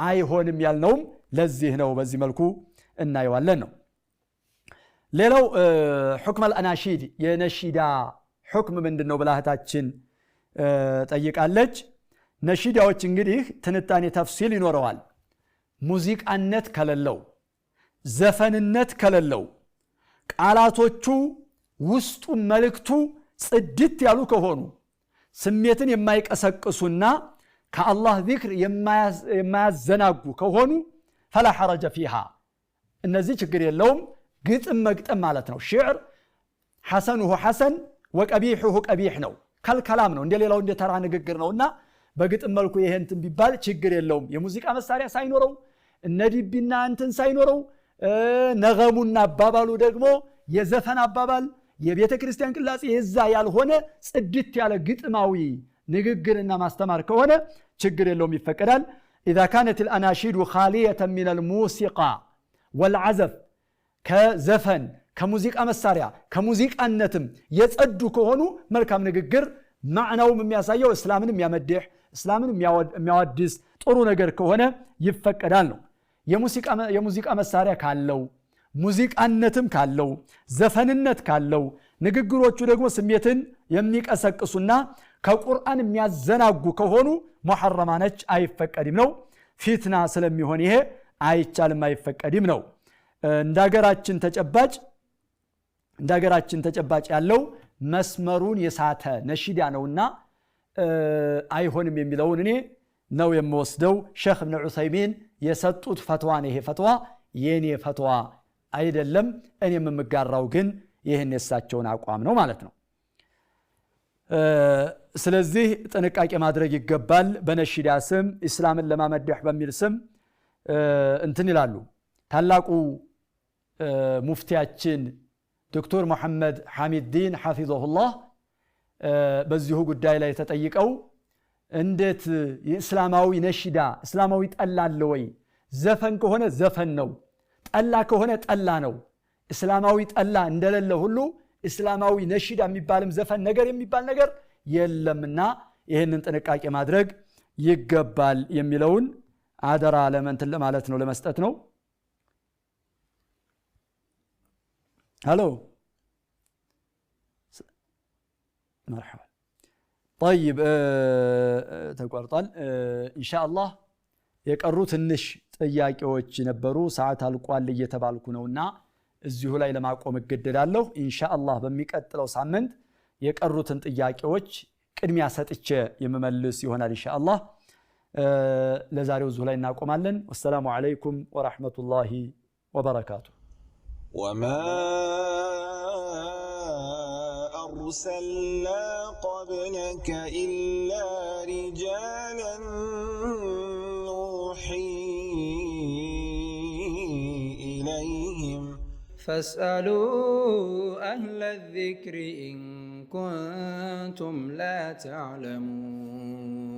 አይሆንም ያልነው ለዚህ ነው በዚህ መልኩ እናየዋለን ነው ሌላው ሁክም አልአናሺድ የነሺዳ حكم ምንድነው ብላህታችን ጠይቃለች ነሺዳዎች እንግዲህ ትንታኔ ተፍሲል ይኖረዋል ሙዚቃነት ከለለው ዘፈንነት ከለለው ቃላቶቹ ውስጡ መልእክቱ ጽድት ያሉ ከሆኑ ስሜትን የማይቀሰቅሱና ከአላህ ዚክር የማያዘናጉ ከሆኑ فلا حرج فيها እነዚህ ችግር የለውም ግጥም መግጠም ማለት ነው ሽዕር ሐሰኑሁ ሐሰን ወቀቢሁሁ ቀቢህ ነው ከልከላም ነው እንደሌላው እንደ ተራ ንግግር ነውና በግጥም መልኩ ይሄንትን ቢባል ችግር የለውም የሙዚቃ መሳሪያ ሳይኖረው እነዲብና እንትን ሳይኖረው ነገሙና አባባሉ ደግሞ የዘፈን አባባል የቤተ ክርስቲያን ቅላጼ የዛ ያልሆነ ጽድት ያለ ግጥማዊ ንግግርና ማስተማር ከሆነ ችግር የለውም ይፈቀዳል اذا كانت الاناشيد خاليه من الموسيقى والعزف كزفن ከሙዚቃ መሳሪያ ከሙዚቃነትም የጸዱ ከሆኑ መልካም ንግግር ማዕናውም የሚያሳየው እስላምን የሚያመድህ እስላምን የሚያወድስ ጥሩ ነገር ከሆነ ይፈቀዳል ነው የሙዚቃ መሳሪያ ካለው ሙዚቃነትም ካለው ዘፈንነት ካለው ንግግሮቹ ደግሞ ስሜትን የሚቀሰቅሱና ከቁርአን የሚያዘናጉ ከሆኑ ሙሐረማነች አይፈቀድም ነው ፊትና ስለሚሆን ይሄ አይቻልም አይፈቀድም ነው እንዳገራችን ተጨባጭ ያለው መስመሩን የሳተ ነሺዳ ነውና አይሆንም የሚለውን እኔ ነው የምወስደው ሼክ ኢብኑ ዑሰይሚን የሰጡት ፈትዋ ነው ይሄ ፈትዋ የኔ ፈትዋ አይደለም እኔ የምጋራው ግን ይሄን የሳቸውን አቋም ነው ማለት ነው ስለዚህ ጥንቃቄ ማድረግ ይገባል በነሺዳ ስም እስላምን ለማመደህ በሚል ስም እንትን ይላሉ ታላቁ ሙፍቲያችን ዶክተር መሐመድ ሐሚድዲን ሐፊዘሁላህ በዚሁ ጉዳይ ላይ ተጠይቀው እንዴት የእስላማዊ ነሺዳ እስላማዊ ጠላ አለ ወይ ዘፈን ከሆነ ዘፈን ነው ጠላ ከሆነ ጠላ ነው እስላማዊ ጠላ እንደሌለ ሁሉ እስላማዊ ነሺዳ የሚባልም ዘፈን ነገር የሚባል ነገር የለምና ይሄንን ጥንቃቄ ማድረግ ይገባል የሚለውን አደራ ለመንትን ለማለት ነው ለመስጠት ነው هلو مرحبا طيب ተቋርጧል ان شاء الله የቀሩት ትንሽ ጥያቄዎች ነበሩ ሰዓት አልቋል እየተባልኩ ነውና እዚሁ ላይ ለማቆም እገደዳለሁ ان شاء الله በሚቀጥለው ሳምንት የቀሩትን ጥያቄዎች ቅድሚያ ሰጥቼ የመመልስ ይሆናል ان شاء الله ለዛሬው እዚሁ ላይ እናቆማለን። ወሰላሙ አለይኩም ወራህመቱላሂ ወበረካቱ። وما أرسلنا قبلك إلا رجالا نوحي إليهم فاسألوا أهل الذكر إن كنتم لا تعلمون